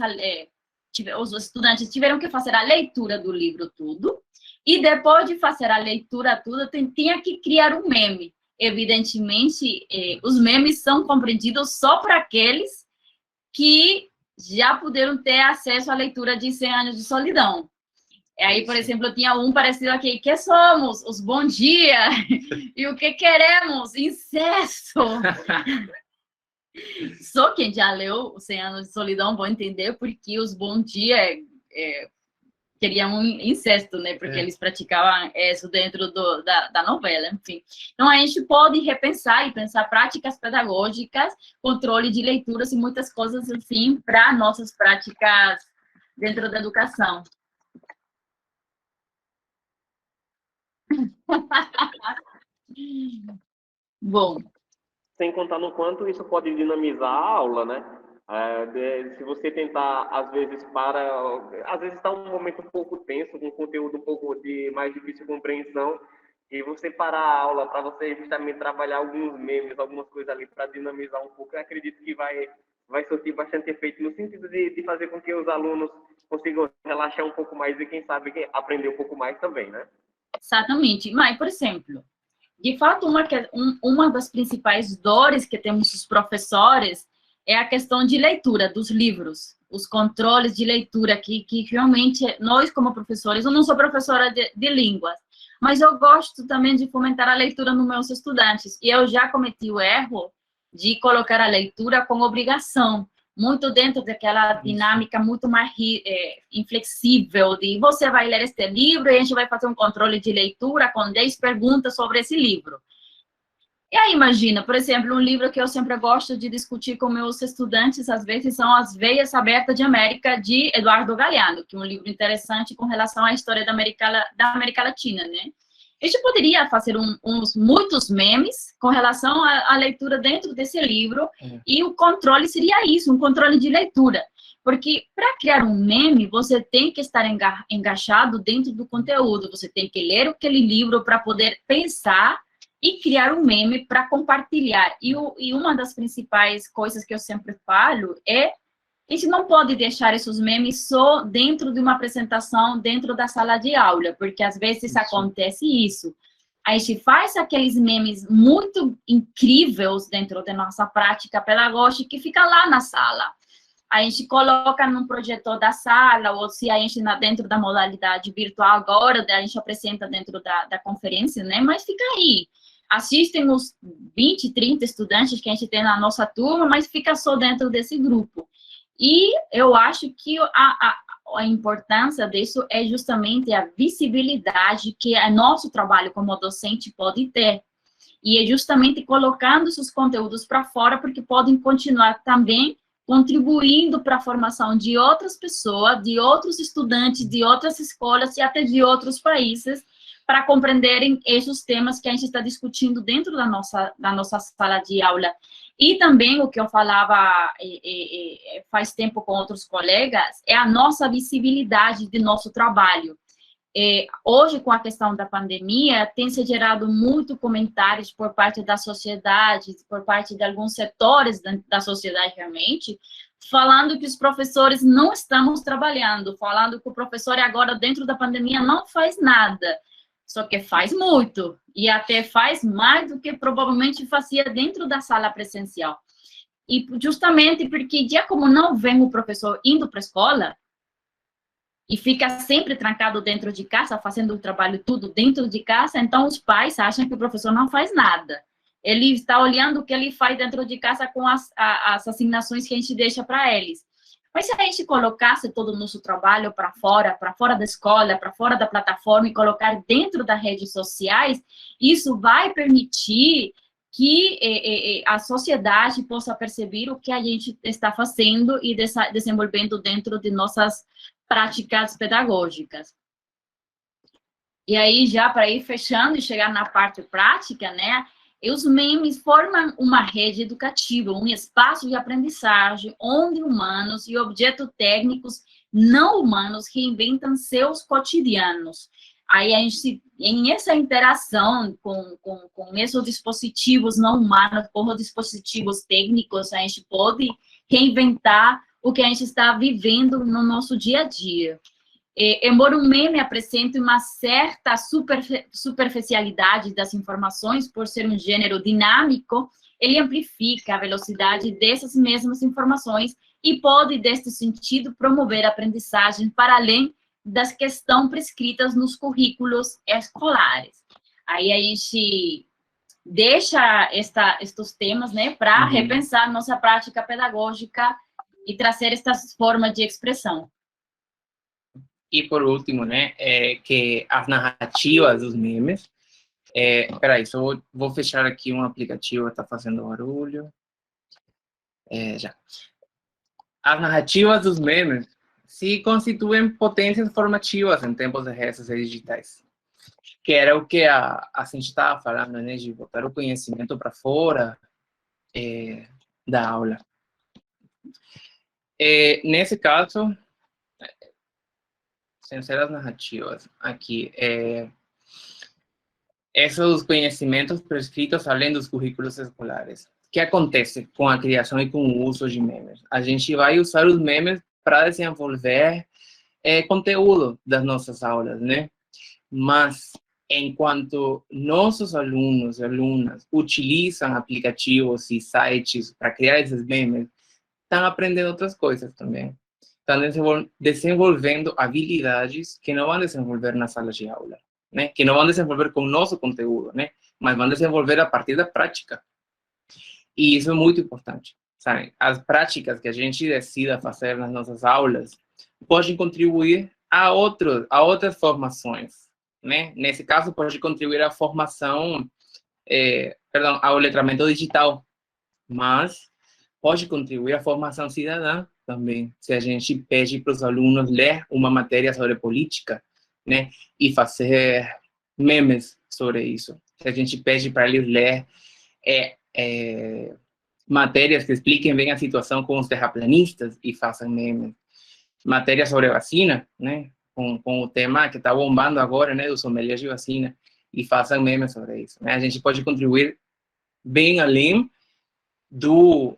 [SPEAKER 3] os estudantes tiveram que fazer a leitura do livro tudo, e depois de fazer a leitura tudo, tinha que criar um meme. Evidentemente, os memes são compreendidos só por aqueles que já puderam ter acesso à leitura de 100 anos de solidão. Aí, por exemplo, tinha um parecido aqui, que somos? Os bom dia. E o que queremos? Incesto. Só quem já leu os 100 anos de solidão vai entender porque os bom dia queriam um incesto, né? Porque eles praticavam isso dentro da novela, enfim. Então, a gente pode repensar e pensar práticas pedagógicas, controle de leituras e muitas coisas assim para nossas práticas dentro da educação. Bom.
[SPEAKER 4] Sem contar no quanto isso pode dinamizar a aula, né? Se você tentar, às vezes está um momento um pouco tenso, com conteúdo um pouco de mais difícil compreensão, e você parar a aula para você justamente trabalhar alguns memes, algumas coisas ali para dinamizar um pouco, eu acredito que vai vai surtir bastante efeito no sentido de fazer com que os alunos consigam relaxar um pouco mais e, quem sabe, aprender um pouco mais também, né?
[SPEAKER 3] Exatamente. Mas, por exemplo, de fato, uma das principais dores que temos os professores é a questão de leitura dos livros, os controles de leitura, que realmente, nós como professores, eu não sou professora de línguas, mas eu gosto também de fomentar a leitura nos meus estudantes, e eu já cometi o erro de colocar a leitura como obrigação, muito dentro daquela dinâmica muito mais inflexível, de você vai ler este livro e a gente vai fazer um controle de leitura com 10 perguntas sobre esse livro. E aí, imagina, por exemplo, um livro que eu sempre gosto de discutir com meus estudantes, às vezes, são As Veias Abertas de América, de Eduardo Galeano, que é um livro interessante com relação à história da América Latina, né? A gente poderia fazer muitos memes com relação à leitura dentro desse livro, e o controle seria isso, um controle de leitura. Porque para criar um meme, você tem que estar engajado dentro do conteúdo, você tem que ler aquele livro para poder pensar e criar um meme para compartilhar. E uma das principais coisas que eu sempre falo é: a gente não pode deixar esses memes só dentro de uma apresentação, dentro da sala de aula, porque às vezes acontece isso. A gente faz aqueles memes muito incríveis dentro da nossa prática pedagógica que fica lá na sala. A gente coloca num projetor da sala, ou se a gente dentro da modalidade virtual agora, a gente apresenta dentro da conferência, né? Mas fica aí. Assistem os 20, 30 estudantes que a gente tem na nossa turma, mas fica só dentro desse grupo. E eu acho que a importância disso é justamente a visibilidade que o nosso trabalho como docente pode ter. E é justamente colocando esses conteúdos para fora, porque podem continuar também contribuindo para a formação de outras pessoas, de outros estudantes, de outras escolas e até de outros países, para compreenderem esses temas que a gente está discutindo dentro da nossa sala de aula. E também, o que eu falava faz tempo com outros colegas, é a nossa visibilidade de nosso trabalho. Hoje, com a questão da pandemia, tem se gerado muito comentários por parte da sociedade, por parte de alguns setores da sociedade, realmente, falando que os professores não estamos trabalhando, falando que o professor agora, dentro da pandemia, não faz nada. Só que faz muito, e até faz mais do que provavelmente fazia dentro da sala presencial. E justamente porque, dia como não vem o professor indo para a escola, e fica sempre trancado dentro de casa, fazendo o trabalho tudo dentro de casa, então os pais acham que o professor não faz nada. Ele está olhando o que ele faz dentro de casa com as assignações que a gente deixa para eles. Mas se a gente colocasse todo o nosso trabalho para fora da escola, para fora da plataforma e colocar dentro das redes sociais, isso vai permitir que a sociedade possa perceber o que a gente está fazendo e desenvolvendo dentro de nossas práticas pedagógicas. E aí, já para ir fechando e chegar na parte prática, né? Os memes formam uma rede educativa, um espaço de aprendizagem onde humanos e objetos técnicos não humanos reinventam seus cotidianos. Aí, em essa interação com esses dispositivos não humanos, com os dispositivos técnicos, a gente pode reinventar o que a gente está vivendo no nosso dia a dia. Embora o meme apresente uma certa superficialidade das informações, por ser um gênero dinâmico, ele amplifica a velocidade dessas mesmas informações e pode, deste sentido, promover a aprendizagem para além das que estão prescritas nos currículos escolares. Aí a gente deixa estes temas, né, para repensar nossa prática pedagógica e trazer estas formas de expressão.
[SPEAKER 1] E por último, né, que as narrativas dos memes. Peraí, só vou fechar aqui um aplicativo, está fazendo barulho. Já. As narrativas dos memes se constituem potências formativas em tempos de redes sociais digitais. Que era o que a gente estava falando, né, de botar o conhecimento para fora da aula. Nesse caso, sem ser as narrativas, aqui, esses conhecimentos prescritos além dos currículos escolares. que acontece com a criação e com o uso de memes? A gente vai usar os memes para desenvolver conteúdo das nossas aulas, né? Mas, enquanto nossos alunos e alunas utilizam aplicativos e sites para criar esses memes, estão aprendendo outras coisas também. Estão desenvolvendo habilidades que não vão desenvolver na sala de aula, né? Que não vão desenvolver com o nosso conteúdo, né? Mas vão desenvolver a partir da prática. E isso é muito importante, sabe? As práticas que a gente decida fazer nas nossas aulas podem contribuir a outras formações, né? Nesse caso, pode contribuir à formação, ao letramento digital, mas pode contribuir à formação cidadã também, se a gente pede para os alunos ler uma matéria sobre política, né? E fazer memes sobre isso. Se a gente pede para eles ler matérias que expliquem bem a situação com os terraplanistas e façam memes. Matérias sobre vacina, né? Com o tema que está bombando agora, né? Dos sommeliers de vacina, e façam memes sobre isso, né? A gente pode contribuir bem além do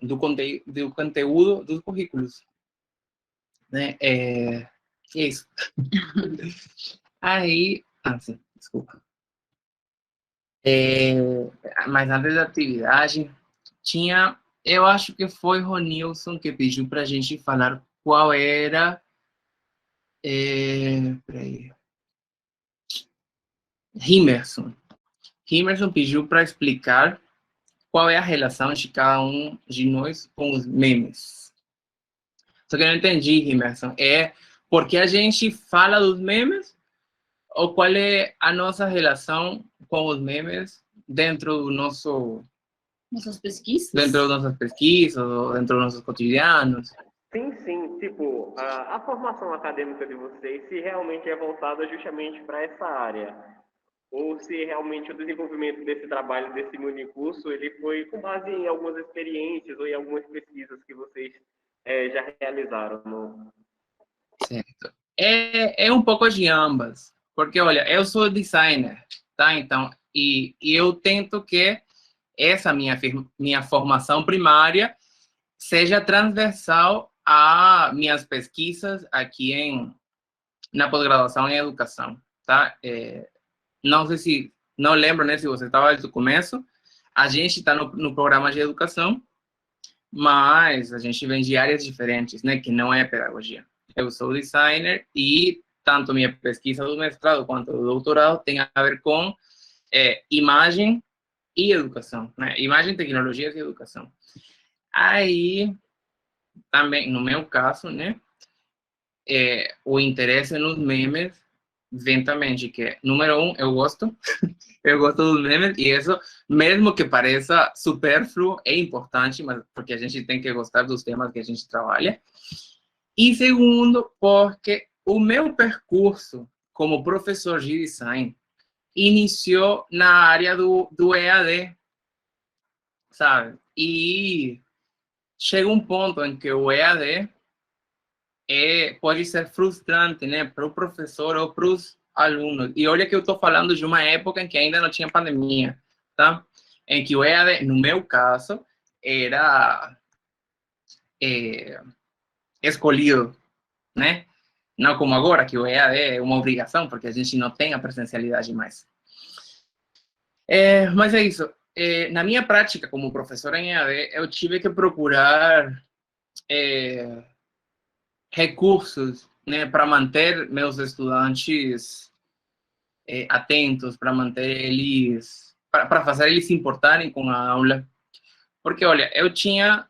[SPEAKER 1] conteúdo dos currículos, né? É isso. Aí, sim, desculpa. Mas antes da atividade, eu acho que foi Ronilson que pediu para a gente falar qual era... peraí. Rimerson pediu para explicar qual é a relação de cada um de nós com os memes. Só que eu não entendi, Rimerson. É porque a gente fala dos memes ou qual é a nossa relação com os memes dentro do
[SPEAKER 3] nossas pesquisas?
[SPEAKER 1] Dentro das nossas pesquisas, ou dentro dos nossos cotidianos.
[SPEAKER 4] Sim. Tipo, a formação acadêmica de vocês, se realmente é voltada justamente para essa área, ou se realmente o desenvolvimento desse trabalho, desse minicurso, ele foi com base em algumas experiências ou em algumas pesquisas que vocês já realizaram. No...
[SPEAKER 1] Certo. É um pouco de ambas. Porque, olha, eu sou designer, tá? Então, e eu tento que essa minha formação primária seja transversal a minhas pesquisas aqui na pós-graduação em educação, tá? Não sei se... Não lembro, né, se você estava desde o começo. A gente está no programa de educação, mas a gente vem de áreas diferentes, né? Que não é pedagogia. Eu sou designer e tanto minha pesquisa do mestrado quanto do doutorado tem a ver com imagem e educação, né? Imagem, tecnologias e educação. Aí, também, no meu caso, né? O interesse nos memes vem também de que, número um, eu gosto dos memes, e isso, mesmo que pareça supérfluo, é importante, mas porque a gente tem que gostar dos temas que a gente trabalha. E segundo, porque o meu percurso como professor de design iniciou na área do EAD, sabe? E chega um ponto em que o EAD pode ser frustrante, né? Para o professor ou para os alunos. E olha que eu estou falando de uma época em que ainda não tinha pandemia, tá? Em que o EAD, no meu caso, era escolhido, né? Não como agora, que o EAD é uma obrigação, porque a gente não tem a presencialidade mais. Mas é isso. Na minha prática como professor em EAD, eu tive que procurar recursos, né, para manter meus estudantes atentos, para manter eles, para fazer eles se importarem com a aula. Porque, olha, eu tinha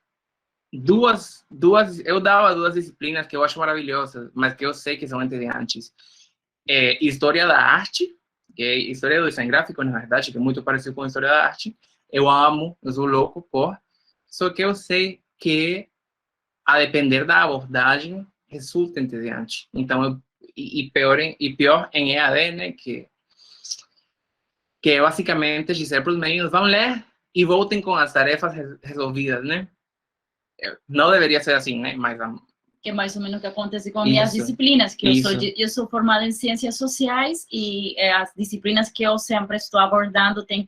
[SPEAKER 1] eu dava duas disciplinas que eu acho maravilhosas, mas que eu sei que são entediantes. História da arte, que é história do design gráfico, na verdade, que é muito parecido com história da arte. Eu amo, eu sou louco por. Só que eu sei que, a depender da abordagem, resulta entediante. Então, pior em EAD, né, que é basicamente dizer para os meninos, vão ler e voltem com as tarefas resolvidas, né? Não deveria ser assim, né? Mas
[SPEAKER 3] que é mais ou menos o que acontece com minhas disciplinas, que eu sou formada em ciências sociais e as disciplinas que eu sempre estou abordando tem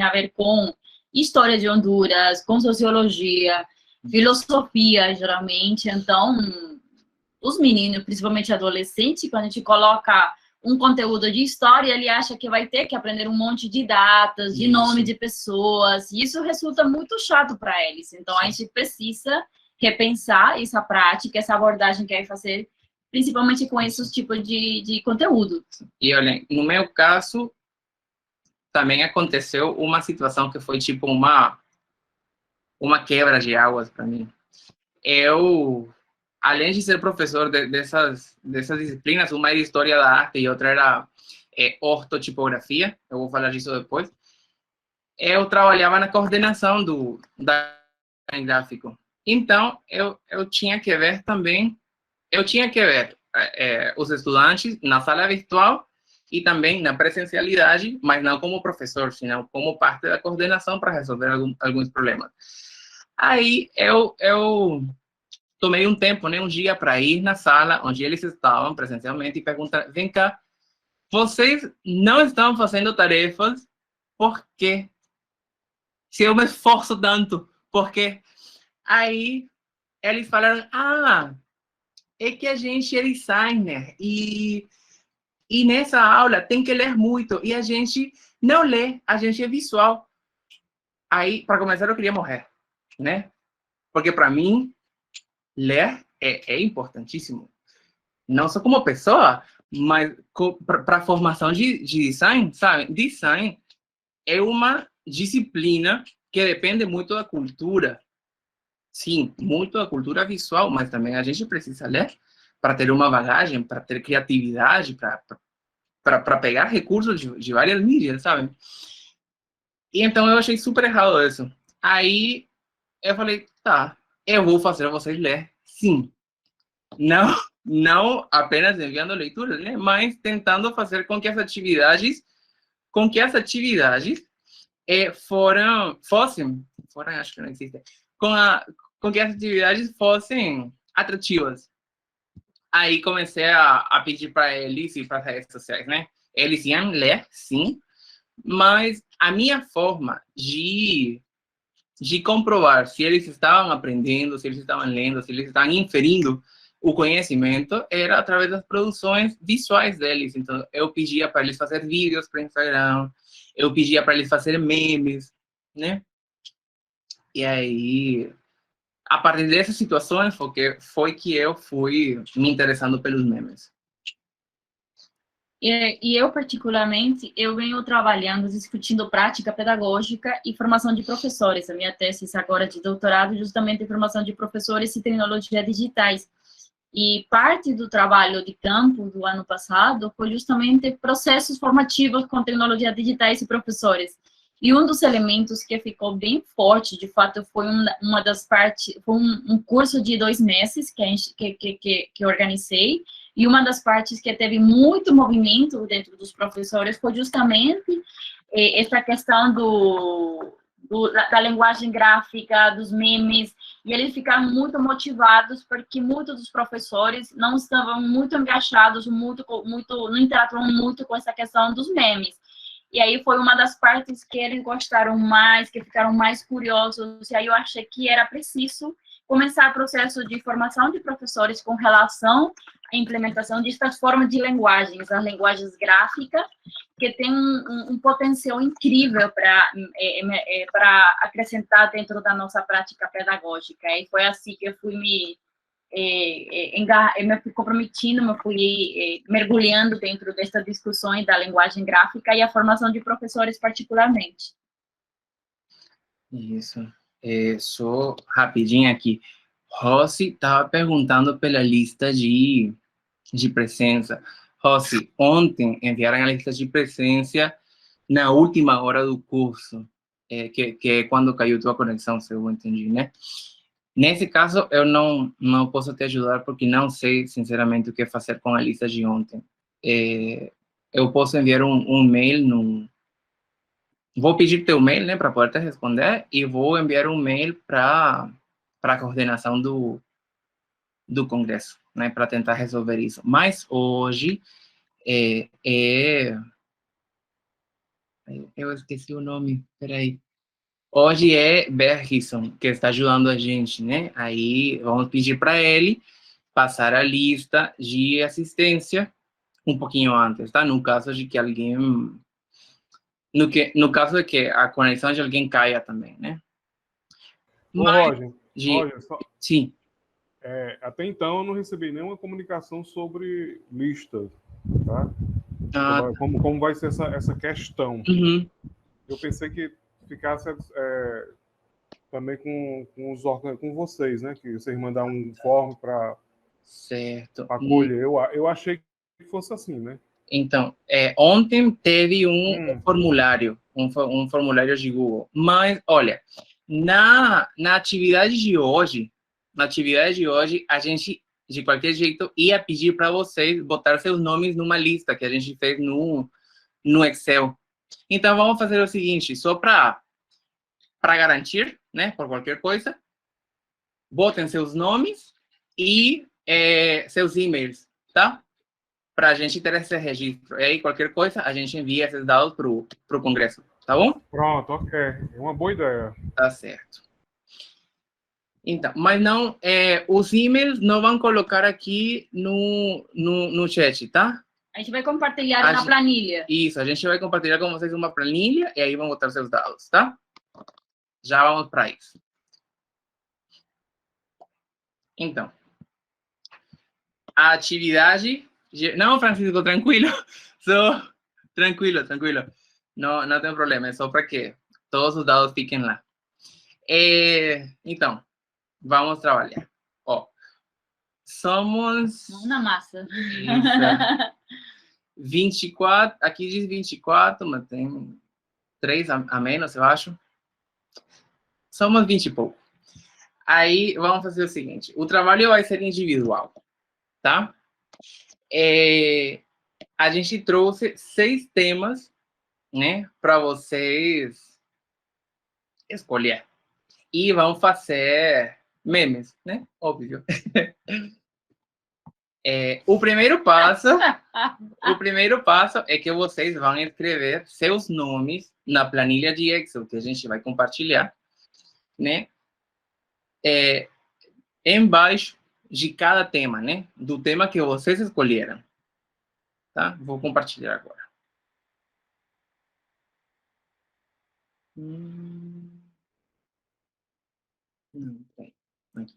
[SPEAKER 3] a ver com história de Honduras, com sociologia, filosofia, geralmente. Então, os meninos, principalmente adolescentes, quando a gente coloca um conteúdo de história, ele acha que vai ter que aprender um monte de datas, de nome de pessoas, e isso resulta muito chato para eles. Então, a gente precisa repensar essa prática, essa abordagem que vai fazer, principalmente com esses tipos de conteúdo.
[SPEAKER 1] E olha, no meu caso, também aconteceu uma situação que foi tipo uma quebra de águas para mim. Eu, além de ser professor dessas disciplinas, uma era História da Arte e outra era ortotipografia, eu vou falar disso depois, eu trabalhava na coordenação da gráfico. Então, eu tinha que ver também, os estudantes na sala virtual e também na presencialidade, mas não como professor, senão como parte da coordenação para resolver alguns problemas. Aí, eu tomei um tempo, né, um dia para ir na sala onde eles estavam presencialmente e perguntar, vem cá, vocês não estão fazendo tarefas, por quê? Se eu me esforço tanto, por quê? Aí, eles falaram, é que a gente é designer e nessa aula tem que ler muito e a gente não lê, a gente é visual. Aí, para começar, eu queria morrer, né? Porque para mim, ler é importantíssimo. Não só como pessoa, mas para a formação de design, sabe? Design é uma disciplina que depende muito da cultura. Sim, muito da cultura visual, mas também a gente precisa ler para ter uma bagagem, para ter criatividade, para pegar recursos de várias mídias, sabe? E então eu achei super errado isso. Aí eu falei, tá, eu vou fazer vocês ler, sim. Não apenas enviando leituras, né? Mas tentando fazer com que as atividades acho que não existe, com que as atividades fossem atrativas. Aí comecei a pedir para eles e para as redes sociais, né? Eles iam ler, sim, mas a minha forma de comprovar se eles estavam aprendendo, se eles estavam lendo, se eles estavam inferindo o conhecimento era através das produções visuais deles. Então, eu pedia para eles fazer vídeos para Instagram, eu pedia para eles fazer memes, né? E aí, a partir dessas situações foi que eu fui me interessando pelos memes.
[SPEAKER 3] E eu, particularmente, eu venho trabalhando, discutindo prática pedagógica e formação de professores. A minha tese agora de doutorado justamente em formação de professores e tecnologias digitais. E parte do trabalho de campo do ano passado foi justamente processos formativos com tecnologias digitais e professores. E um dos elementos que ficou bem forte, de fato, foi uma das partes, foi um curso de 2 meses que organizei, e uma das partes que teve muito movimento dentro dos professores foi justamente essa questão da linguagem gráfica, dos memes, e eles ficaram muito motivados porque muitos dos professores não estavam muito engajados, não interatuam muito com essa questão dos memes. E aí foi uma das partes que eles gostaram mais, que ficaram mais curiosos, e aí eu achei que era preciso começar o processo de formação de professores com relação à implementação dessas formas de linguagens, as linguagens gráficas, que tem um potencial incrível para acrescentar dentro da nossa prática pedagógica. E foi assim que eu fui me fui comprometindo, me fui mergulhando dentro dessas discussões da linguagem gráfica e a formação de professores particularmente.
[SPEAKER 1] Isso. Só rapidinho aqui. Rossi estava perguntando pela lista de presença. Rossi, ontem enviaram a lista de presença na última hora do curso, que é quando caiu tua conexão, se eu entendi, né? Nesse caso, eu não posso te ajudar porque não sei, sinceramente, o que fazer com a lista de ontem. Eu posso enviar um mail Vou pedir teu mail, né, para poder te responder, e vou enviar um mail para a coordenação do congresso, né, para tentar resolver isso. Mas hoje eu esqueci o nome, peraí. Hoje é Bergson que está ajudando a gente, né? Aí vamos pedir para ele passar a lista de assistência um pouquinho antes, tá? No caso de que alguém... No caso de que a conexão de alguém caia também, né?
[SPEAKER 2] Ô,
[SPEAKER 1] Mas,
[SPEAKER 2] Roger,
[SPEAKER 1] sim.
[SPEAKER 2] Até então eu não recebi nenhuma comunicação sobre lista, tá? Como vai ser essa questão.
[SPEAKER 1] Uhum.
[SPEAKER 2] Eu pensei que ficasse também com os órgãos, com vocês, né? Que vocês mandar um form para acolher. Eu achei que fosse assim, né?
[SPEAKER 1] Então, ontem teve um formulário, um formulário de Google. Mas, olha, na atividade de hoje, a gente, de qualquer jeito, ia pedir para vocês botar seus nomes numa lista que a gente fez no Excel. Então, vamos fazer o seguinte, só para garantir, né, por qualquer coisa, botem seus nomes e seus e-mails, tá? Para a gente ter esse registro. E aí, qualquer coisa, a gente envia esses dados para o Congresso, tá bom?
[SPEAKER 2] Pronto, ok. É uma boa ideia.
[SPEAKER 1] Tá certo. Então, mas não, os e-mails não vão colocar aqui no chat, tá?
[SPEAKER 3] A gente vai compartilhar na planilha.
[SPEAKER 1] Isso, a gente vai compartilhar com vocês uma planilha e aí vão botar seus dados, tá? Já vamos para isso. Então, a atividade... Não, Francisco, tranquilo. Tranquilo. Não tem problema, é só para que todos os dados fiquem lá. Então, vamos trabalhar. Ó, somos...
[SPEAKER 3] Vamos na massa.
[SPEAKER 1] Isso. 24, aqui diz 24, mas tem 3 a menos, eu acho. Somos 20 e pouco. Aí, vamos fazer o seguinte. O trabalho vai ser individual, tá? A gente trouxe 6 temas, né, para vocês escolher. E vamos fazer memes, né? Óbvio. O primeiro passo é que vocês vão escrever seus nomes na planilha de Excel que a gente vai compartilhar, né? Embaixo de cada tema, né? Do tema que vocês escolheram. Tá? Vou compartilhar agora. Não, peraí. Aqui.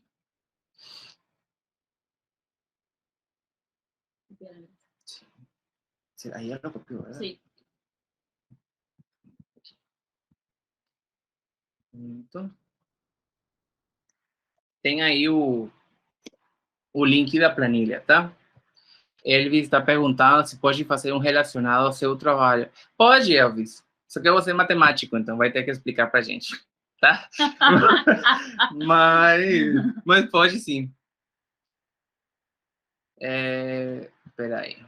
[SPEAKER 1] Aí ela copiou, né?
[SPEAKER 3] Sim.
[SPEAKER 1] Então, tem aí o link da planilha, tá? Elvis está perguntando se pode fazer um relacionado ao seu trabalho. Pode, Elvis. Só que você é matemático, então vai ter que explicar pra gente, tá? mas pode sim. Espera aí.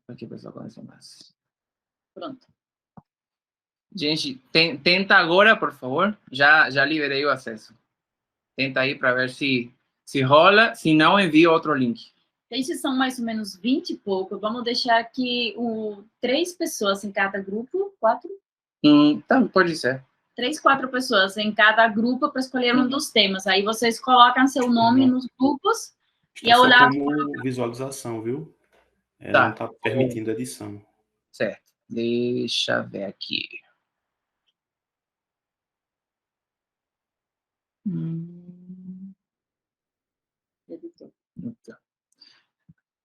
[SPEAKER 1] Aqui o pessoal conhece mais.
[SPEAKER 3] Pronto.
[SPEAKER 1] Gente, tenta agora, por favor. Já liberei o acesso. Tenta aí para ver se rola. Se não, envia outro link.
[SPEAKER 3] Esses são mais ou menos 20 e pouco. Vamos deixar aqui 3 pessoas em cada grupo. 4?
[SPEAKER 1] Tá, pode ser.
[SPEAKER 3] 3, 4 pessoas em cada grupo para escolher um dos temas. Aí vocês colocam seu nome nos grupos e ao lado...
[SPEAKER 5] como visualização, viu?
[SPEAKER 1] Tá.
[SPEAKER 5] Não está permitindo edição.
[SPEAKER 1] Certo. Deixa eu ver aqui. Então.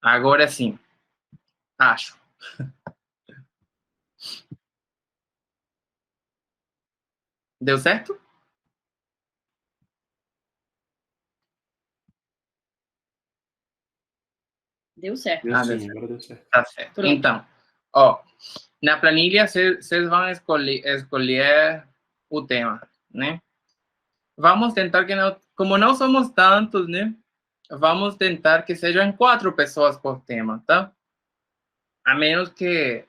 [SPEAKER 1] Agora sim. Acho. Deu certo?
[SPEAKER 3] Deu certo.
[SPEAKER 5] Deu sim, agora deu certo.
[SPEAKER 1] Tá certo. Pronto. Então, ó, na planilha vocês vão escolher o tema, né? Vamos tentar que não, como não somos tantos, né? Vamos tentar que sejam 4 pessoas por tema, tá? A menos que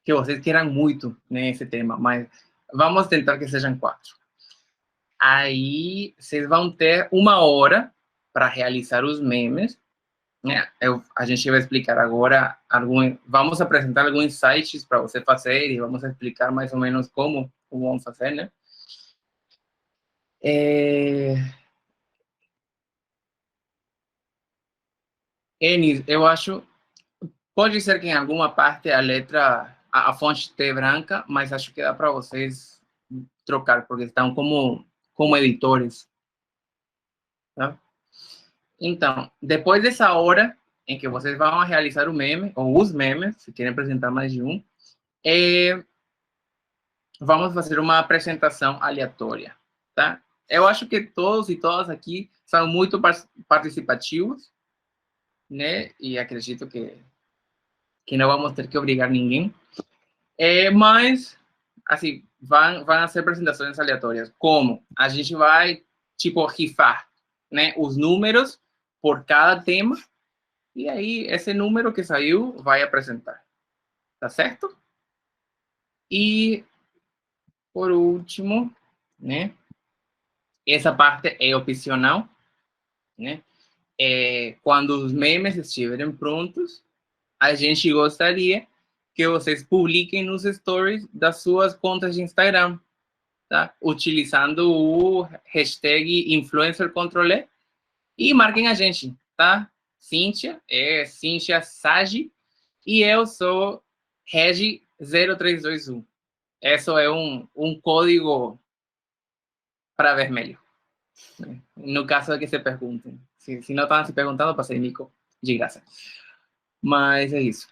[SPEAKER 1] vocês queiram muito, né, esse tema, mas vamos tentar que sejam 4. Aí, vocês vão ter 1 hora para realizar os memes, né? A gente vai explicar agora, vamos apresentar alguns insights para você fazer e vamos explicar mais ou menos como vamos fazer, né? Enis, eu acho, pode ser que em alguma parte a letra, a fonte esteja branca, mas acho que dá para vocês trocar, porque estão como editores, tá? Então, depois dessa hora em que vocês vão realizar o meme, ou os memes, se querem apresentar mais de um, vamos fazer uma apresentação aleatória, tá? Eu acho que todos e todas aqui são muito participativos, né? E acredito que não vamos ter que obrigar ninguém. Mas, assim, vão ser apresentações aleatórias. Como? A gente vai, tipo, rifar, né? Os números por cada tema. E aí, esse número que saiu vai apresentar. Tá certo? E, por último, né? Essa parte é opcional, né? Quando os memes estiverem prontos, a gente gostaria que vocês publiquem nos stories das suas contas de Instagram, tá? Utilizando o hashtag InfluencerControlé e marquem a gente, tá? Cíntia, Cíntia Sagi, e eu sou Regi0321. Esse é um código para vermelho. No caso de que se perguntem. Se não estão se perguntando, passei Nico de graça. Mas é isso.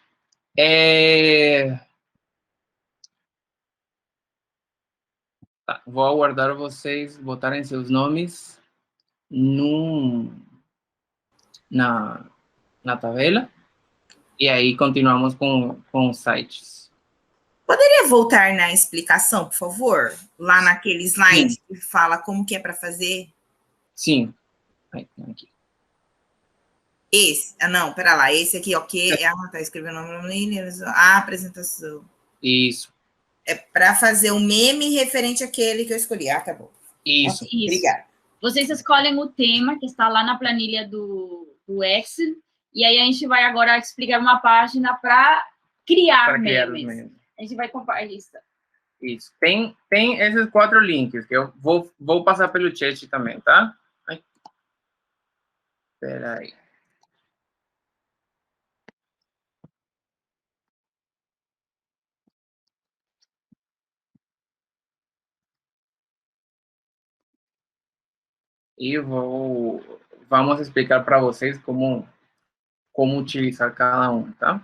[SPEAKER 1] Tá, vou aguardar vocês botarem seus nomes na tabela. E aí continuamos com os sites.
[SPEAKER 6] Poderia voltar na explicação, por favor? Lá naquele slide que fala como que é para fazer?
[SPEAKER 1] Sim. Aqui.
[SPEAKER 6] Esse? Ah, não, pera lá. Esse aqui, ok. Tá escrevendo o nome. Apresentação.
[SPEAKER 1] Isso.
[SPEAKER 6] É para fazer um meme referente àquele que eu escolhi. Ah, tá bom.
[SPEAKER 1] Isso.
[SPEAKER 3] Isso.
[SPEAKER 6] Obrigada.
[SPEAKER 3] Vocês escolhem o tema que está lá na planilha do Excel, e aí a gente vai agora explicar uma página para criar memes. A gente vai compartilhar.
[SPEAKER 1] Isso. Tem esses 4 links, que eu vou passar pelo chat também, tá? Espera aí. E vamos explicar para vocês como utilizar cada um, tá?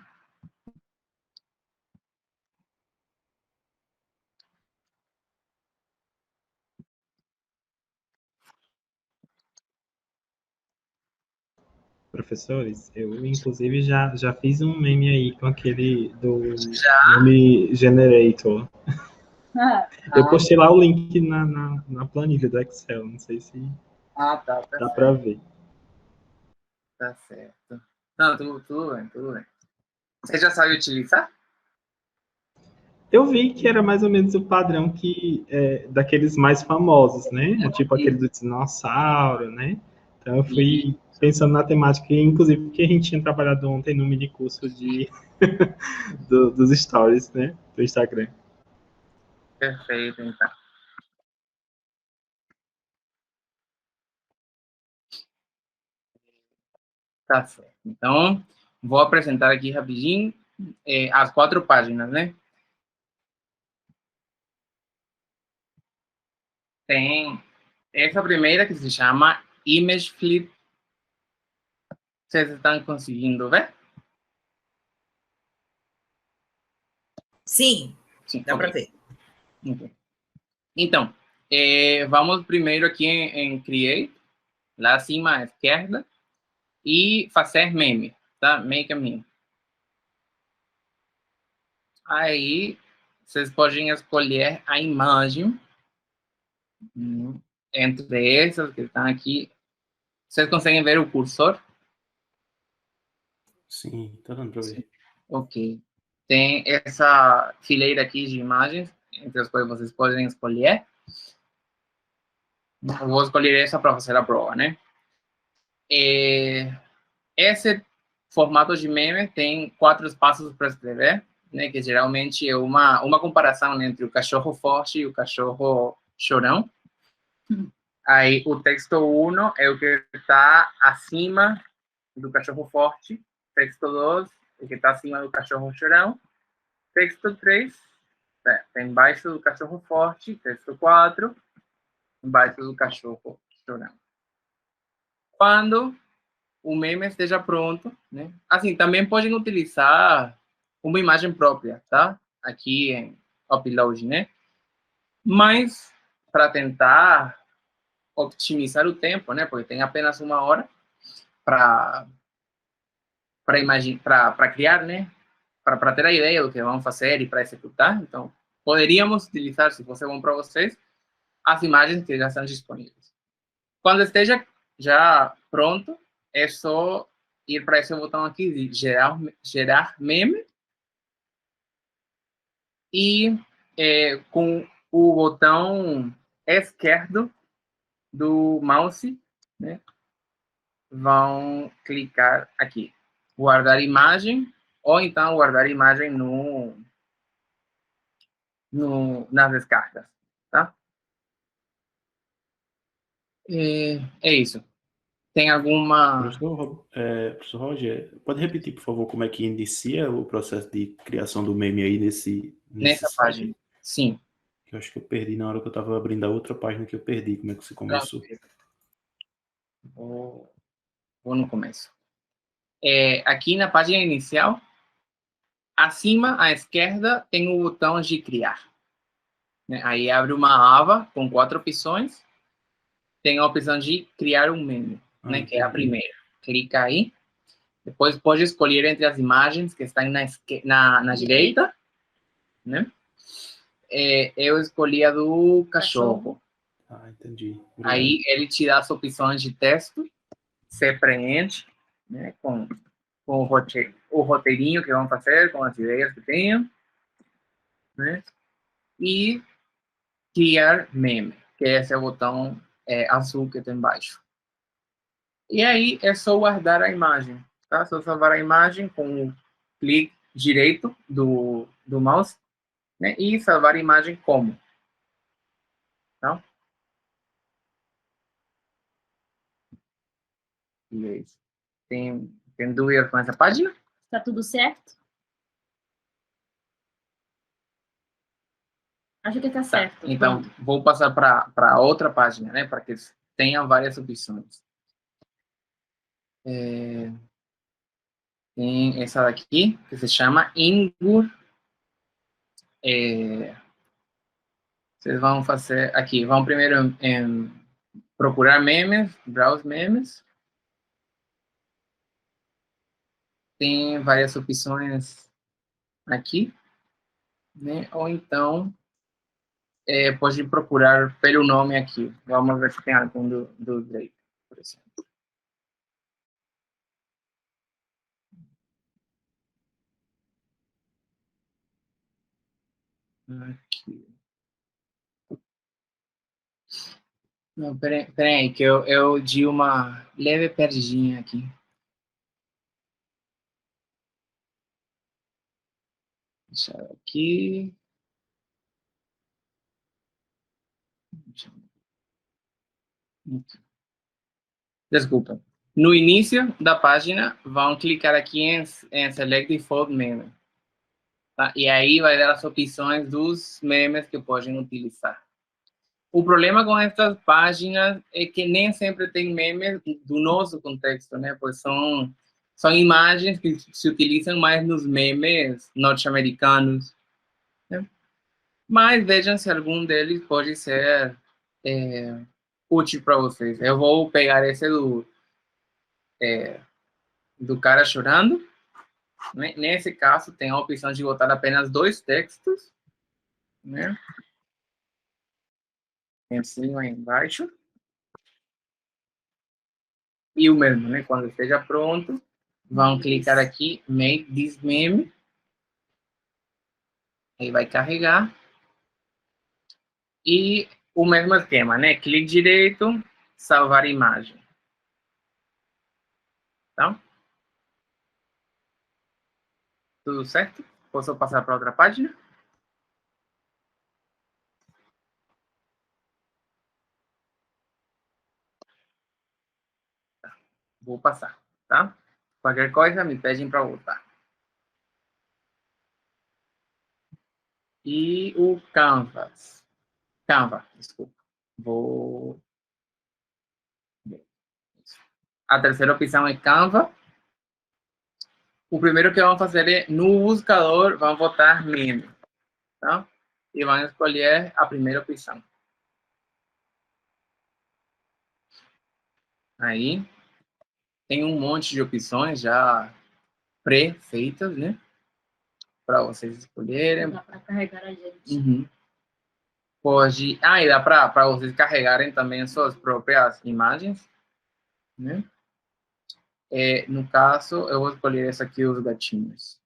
[SPEAKER 7] Professores, eu inclusive já fiz um meme aí com aquele do Meme Generator. Eu postei lá o link na planilha do Excel, não sei se
[SPEAKER 1] tá
[SPEAKER 7] dá para ver.
[SPEAKER 1] Tá certo. Não, tudo bem. Você já sabe utilizar?
[SPEAKER 7] Eu vi que era mais ou menos o padrão daqueles mais famosos, né? Tipo aquele do dinossauro, né? Então eu fui pensando na temática, inclusive porque a gente tinha trabalhado ontem no mini curso dos stories, né? Do Instagram.
[SPEAKER 1] Perfeito, então. Tá certo. Então, vou apresentar aqui rapidinho as 4 páginas, né? Tem essa primeira que se chama Image Flip. Vocês estão conseguindo ver?
[SPEAKER 6] Sim, dá para ver.
[SPEAKER 1] Okay. Então, vamos primeiro aqui em Create, lá acima à esquerda, e fazer meme, tá? Make a meme. Aí, vocês podem escolher a imagem entre essas que estão aqui. Vocês conseguem ver o cursor?
[SPEAKER 5] Sim, tá dando para ver.
[SPEAKER 1] Ok. Tem essa fileira aqui de imagens, entre as quais vocês podem escolher. Eu vou escolher essa para fazer a prova, né? Esse formato de meme tem 4 passos para escrever, né? Que geralmente é uma comparação entre o cachorro forte e o cachorro chorão. Aí o texto 1 é o que está acima do cachorro forte. Texto 2, o que está acima do cachorro chorão. Texto 3, está embaixo do cachorro forte. Texto 4, embaixo do cachorro chorão. Quando o meme esteja pronto, né? Assim, também podem utilizar uma imagem própria, tá? Aqui em Upload, né? Mas, para tentar optimizar o tempo, né? Porque tem apenas 1 hora para criar, né? Para ter a ideia do que vamos fazer e para executar. Então, poderíamos utilizar, se fosse bom para vocês, as imagens que já estão disponíveis. Quando esteja já pronto, é só ir para esse botão aqui de gerar meme e com o botão esquerdo do mouse, né, vão clicar aqui, guardar imagem, ou então guardar imagem nas descargas, tá? É isso. Tem alguma...
[SPEAKER 5] Professor Roger, pode repetir, por favor, como é que inicia o processo de criação do meme aí
[SPEAKER 1] nessa
[SPEAKER 5] site?
[SPEAKER 1] página? Sim.
[SPEAKER 5] Eu acho que eu perdi na hora que eu estava abrindo a outra página que eu perdi. Como é que você começou?
[SPEAKER 1] Vou no começo. Aqui na página inicial, acima à esquerda tem o botão de criar, né? Aí abre uma aba com 4 opções. Tem a opção de criar um meme, né? Que é a primeira. Clica aí. Depois pode escolher entre as imagens que estão na direita, né? Eu escolhi a do cachorro.
[SPEAKER 5] Entendi. Obrigado.
[SPEAKER 1] Aí ele te dá as opções de texto. Você preenche, né? Com o roteirinho que vamos fazer, com as ideias que tenho, né? E criar meme, que esse é o botão azul que tem embaixo. E aí é só guardar a imagem, tá? Só salvar a imagem com o clique direito do mouse, né? E salvar a imagem como, tá? E é isso. Tem dúvidas com essa página?
[SPEAKER 3] Tá tudo certo? Acho que tá certo.
[SPEAKER 1] Então, vou passar para outra página, né? Para que tenha várias opções. Tem essa daqui, que se chama Ingur. Vocês vão fazer aqui. Vão primeiro procurar memes, browse memes. Tem várias opções aqui, né? Ou então, pode procurar pelo nome aqui. Vamos ver se tem algum do Drake, por exemplo. Aqui. Não, peraí, que eu di uma leve perdidinha aqui. Deixa eu aqui. Desculpa. No início da página, vão clicar aqui em Select Default Meme. Tá? E aí vai dar as opções dos memes que podem utilizar. O problema com essas páginas é que nem sempre tem memes do nosso contexto, né? Pois são imagens que se utilizam mais nos memes norte-americanos, né? Mas vejam se algum deles pode ser útil para vocês. Eu vou pegar esse do cara chorando. Nesse caso, tem a opção de botar apenas 2 textos, né? Em cima e embaixo. E o mesmo, né? Quando esteja pronto, vão clicar aqui, Make this meme. Aí vai carregar. E o mesmo esquema, né? Clique direito, salvar imagem. Tá? Tudo certo? Posso passar para outra página? Vou passar, tá? Qualquer coisa, me pedem para voltar. E o Canvas. Canva, desculpa. Vou... A terceira opção é Canva. O primeiro que vamos fazer é, no buscador, vamos botar meme, tá? E vamos escolher a primeira opção. Aí, tem um monte de opções já pré-feitas, né? Para vocês escolherem.
[SPEAKER 3] Dá para carregar a gente.
[SPEAKER 1] Uhum. Pode... Ah, e dá para vocês carregarem também as suas próprias imagens, né? No caso, eu vou escolher essa aqui, os gatinhos.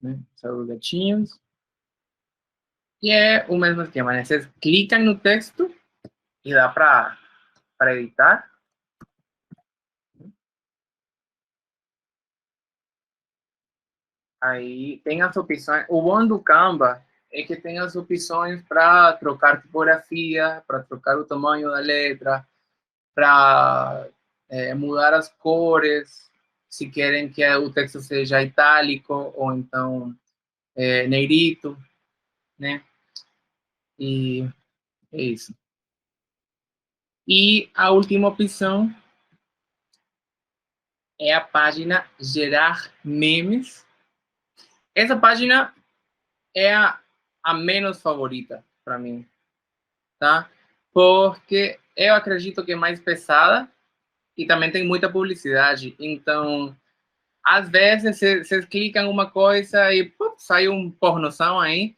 [SPEAKER 1] Né? São os gatinhos. E é o mesmo esquema, né? Vocês clicam no texto e dá para editar. Aí tem as opções. O bom do Canva é que tem as opções para trocar tipografia, para trocar o tamanho da letra, para mudar as cores, se querem que o texto seja itálico ou então negrito, né? E é isso. E a última opção é a página Gerar Memes. Essa página é a menos favorita para mim, tá? Porque eu acredito que é mais pesada e também tem muita publicidade. Então, às vezes, vocês clicam em uma coisa e sai um pornozão aí,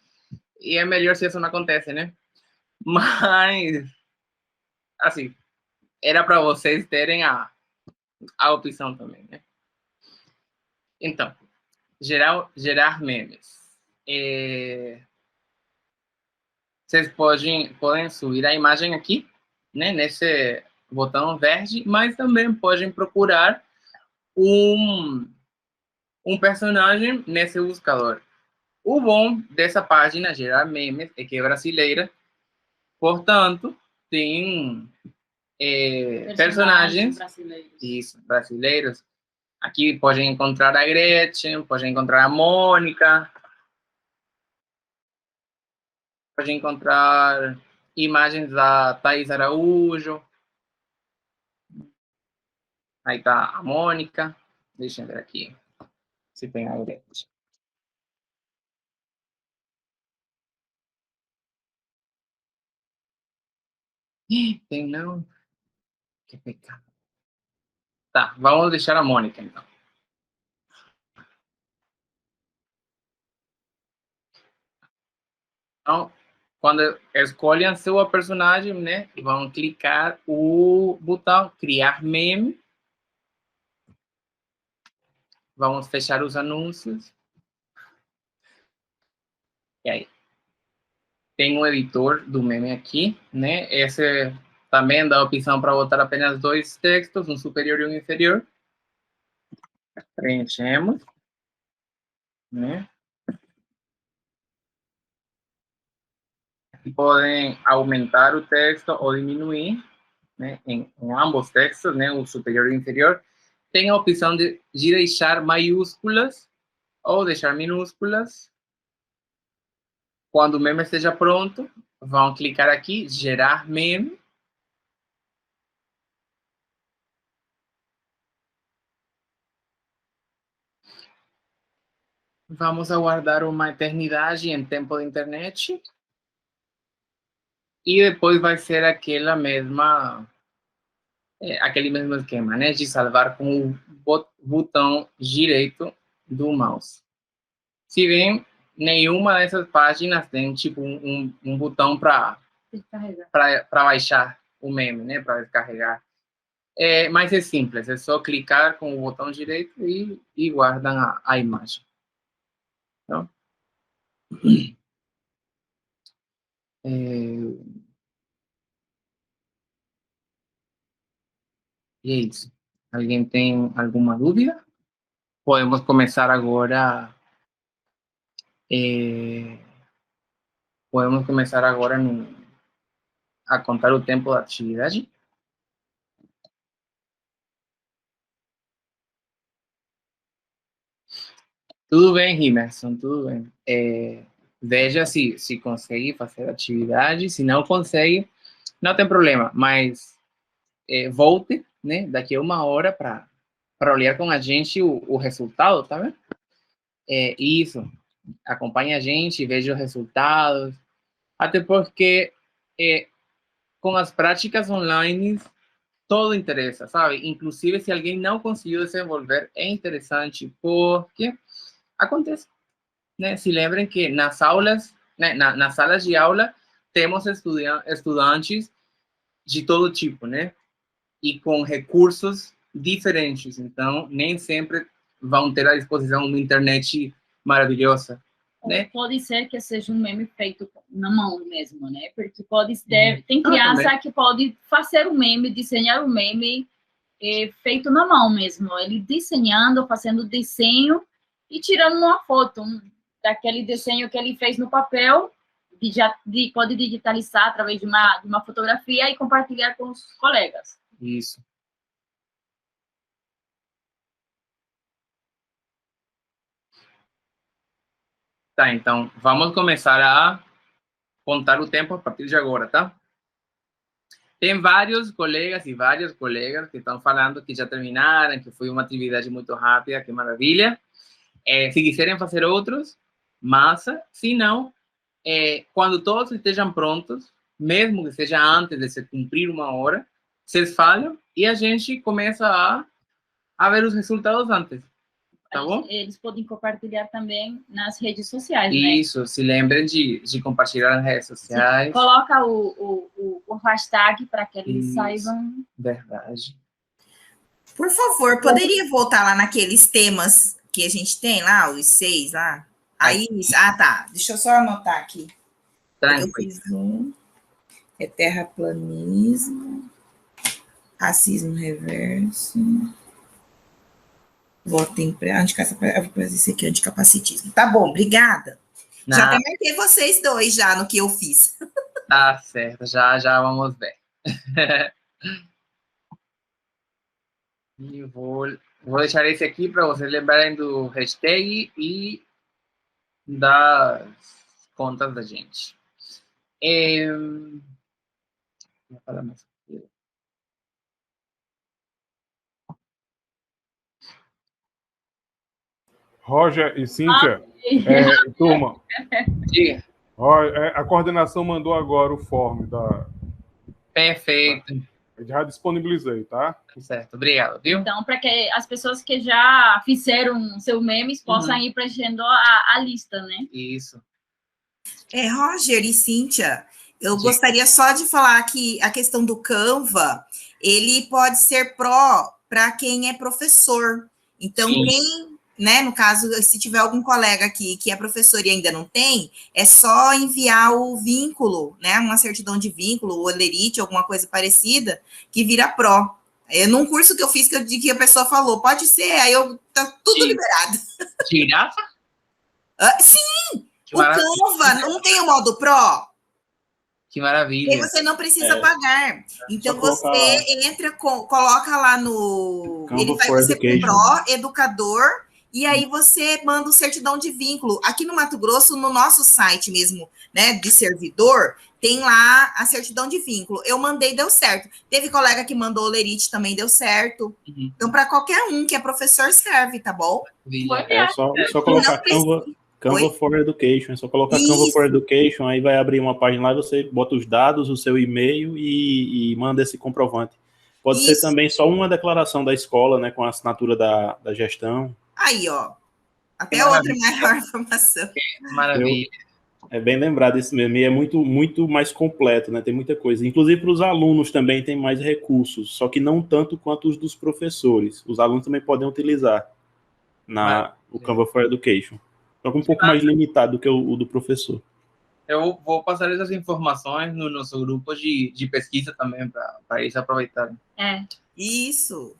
[SPEAKER 1] e é melhor se isso não acontece, né? Mas, assim, era para vocês terem a opção também, né? Então, gerar memes. Vocês podem subir a imagem aqui, né, nesse botão verde, mas também podem procurar um personagem nesse buscador. O bom dessa página, Gerar Memes, é que é brasileira, portanto, tem personagens brasileiros. Aqui podem encontrar a Gretchen, podem encontrar a Mônica, pode encontrar imagens da Thaís Araújo. Aí tá a Mônica. Deixa eu ver aqui se tem a Gretchen. Tem não? Que pecado. Tá, vamos deixar a Mônica, então. Então, quando escolhem a sua personagem, né, vão clicar o botão criar meme. Vamos fechar os anúncios. E aí? Tem um editor do meme aqui, né? Esse também dá a opção para botar apenas 2 textos, um superior e um inferior. Preenchemos, né? Podem aumentar o texto ou diminuir, né? Em ambos textos, né? O superior e o inferior. Tem a opção de deixar maiúsculas ou deixar minúsculas. Quando o meme esteja pronto, vão clicar aqui, gerar meme. Vamos aguardar uma eternidade em tempo de internet. E depois vai ser aquele mesmo esquema, né? De salvar com o botão direito do mouse. Se bem, nenhuma dessas páginas tem tipo um botão para baixar o meme, né? Para descarregar. Mas é simples, é só clicar com o botão direito e guardam a imagem. Então, E é isso. Alguém tem alguma dúvida? Podemos começar agora. Podemos começar agora a contar o tempo da atividade. Tudo bem, Rimerson, tudo bem. Veja se consegue fazer a atividade. Se não consegue, não tem problema, mas volte, né, daqui a 1 hora para olhar com a gente o resultado, tá vendo? Isso, acompanhe a gente, veja os resultados, até porque com as práticas online todo interessa, sabe? Inclusive, se alguém não conseguiu desenvolver, é interessante, porque acontece, né? Se lembrem que nas aulas, né, nas salas de aula, temos estudantes de todo tipo, né? E com recursos diferentes. Então, nem sempre vão ter à disposição uma internet maravilhosa, né?
[SPEAKER 3] Pode ser que seja um meme feito na mão mesmo, né? Porque pode ter, tem criança que pode fazer um meme, desenhar um meme feito na mão mesmo. Ele desenhando, fazendo desenho e tirando uma foto daquele desenho que ele fez no papel, pode digitalizar através de uma fotografia e compartilhar com os colegas.
[SPEAKER 1] Isso. Tá, então, vamos começar a contar o tempo a partir de agora, tá? Tem vários colegas e várias colegas que estão falando que já terminaram, que foi uma atividade muito rápida, que maravilha. Se quiserem fazer outros, massa. Se não, quando todos estejam prontos, mesmo que seja antes de se cumprir 1 hora, vocês falam e a gente começa a ver os resultados antes. Tá bom?
[SPEAKER 3] Eles podem compartilhar também nas redes sociais, né?
[SPEAKER 1] Isso, se lembrem de compartilhar nas redes sociais.
[SPEAKER 3] Coloca o hashtag para que eles saibam.
[SPEAKER 1] Verdade.
[SPEAKER 6] Por favor, poderia voltar lá naqueles temas que a gente tem lá, os 6 lá? Aí, tá. Deixa eu só anotar aqui.
[SPEAKER 1] Tranquilo.
[SPEAKER 6] Eu fiz terraplanismo, racismo reverso. Voto em anticapacitismo. Tá bom, obrigada. Já até marquei vocês dois já no que eu fiz.
[SPEAKER 1] Tá certo, já vamos ver. E vou deixar esse aqui para vocês lembrarem do hashtag e das contas da gente. Vou falar mais aqui.
[SPEAKER 2] Roger e Cíntia, turma,
[SPEAKER 1] Diga.
[SPEAKER 2] a coordenação mandou agora o form da...
[SPEAKER 1] Perfeito.
[SPEAKER 2] Eu já disponibilizei, tá?
[SPEAKER 1] Certo, obrigado, viu?
[SPEAKER 3] Então, para que as pessoas que já fizeram seu memes possam ir preenchendo a lista, né?
[SPEAKER 1] Isso.
[SPEAKER 6] Roger e Cíntia, eu gostaria só de falar que a questão do Canva, ele pode ser para quem é professor. Então, quem, né, no caso, se tiver algum colega aqui que é professor e ainda não tem, é só enviar o vínculo, né, uma certidão de vínculo, o Olerite, alguma coisa parecida, que vira pró. Num curso que eu fiz, que a pessoa falou, pode ser, aí tá tudo liberado.
[SPEAKER 1] De graça?
[SPEAKER 6] Sim! O Canva não tem o modo Pro?
[SPEAKER 1] Que maravilha.
[SPEAKER 6] E você não precisa pagar. Então, você entra, coloca lá no...
[SPEAKER 5] Canva
[SPEAKER 6] ele vai
[SPEAKER 5] for
[SPEAKER 6] você com
[SPEAKER 5] Education.
[SPEAKER 6] Pro, Educador, e aí você manda o certidão de vínculo. Aqui no Mato Grosso, no nosso site mesmo, né, de servidor, tem lá a certidão de vínculo. Eu mandei, deu certo. Teve colega que mandou o Lerite, também deu certo. Então, para qualquer um que é professor, serve, tá bom?
[SPEAKER 5] É só colocar Canva for Education. É só colocar Canva for Education, aí vai abrir uma página lá, você bota os dados, o seu e-mail e manda esse comprovante. Pode ser também só uma declaração da escola, né, com a assinatura da gestão.
[SPEAKER 6] Aí, ó. Até outra maior informação.
[SPEAKER 1] Maravilha.
[SPEAKER 5] É bem lembrado isso mesmo, e é muito, muito mais completo, né? Tem muita coisa. Inclusive para os alunos também tem mais recursos, só que não tanto quanto os dos professores. Os alunos também podem utilizar o Canva for Education. Só que um pouco mais limitado do que o do professor.
[SPEAKER 1] Eu vou passar essas informações no nosso grupo de pesquisa também, para eles aproveitarem.
[SPEAKER 6] Isso.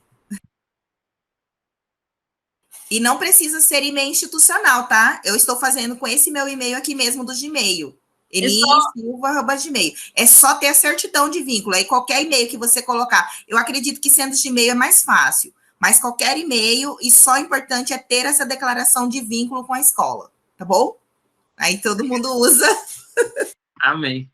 [SPEAKER 6] E não precisa ser e-mail institucional, tá? Eu estou fazendo com esse meu e-mail aqui mesmo do Gmail. Eni.silva@gmail. É só ter a certidão de vínculo. Aí qualquer e-mail que você colocar, eu acredito que sendo Gmail é mais fácil, mas qualquer e-mail, e só o importante é ter essa declaração de vínculo com a escola, tá bom? Aí todo mundo usa.
[SPEAKER 1] Amém.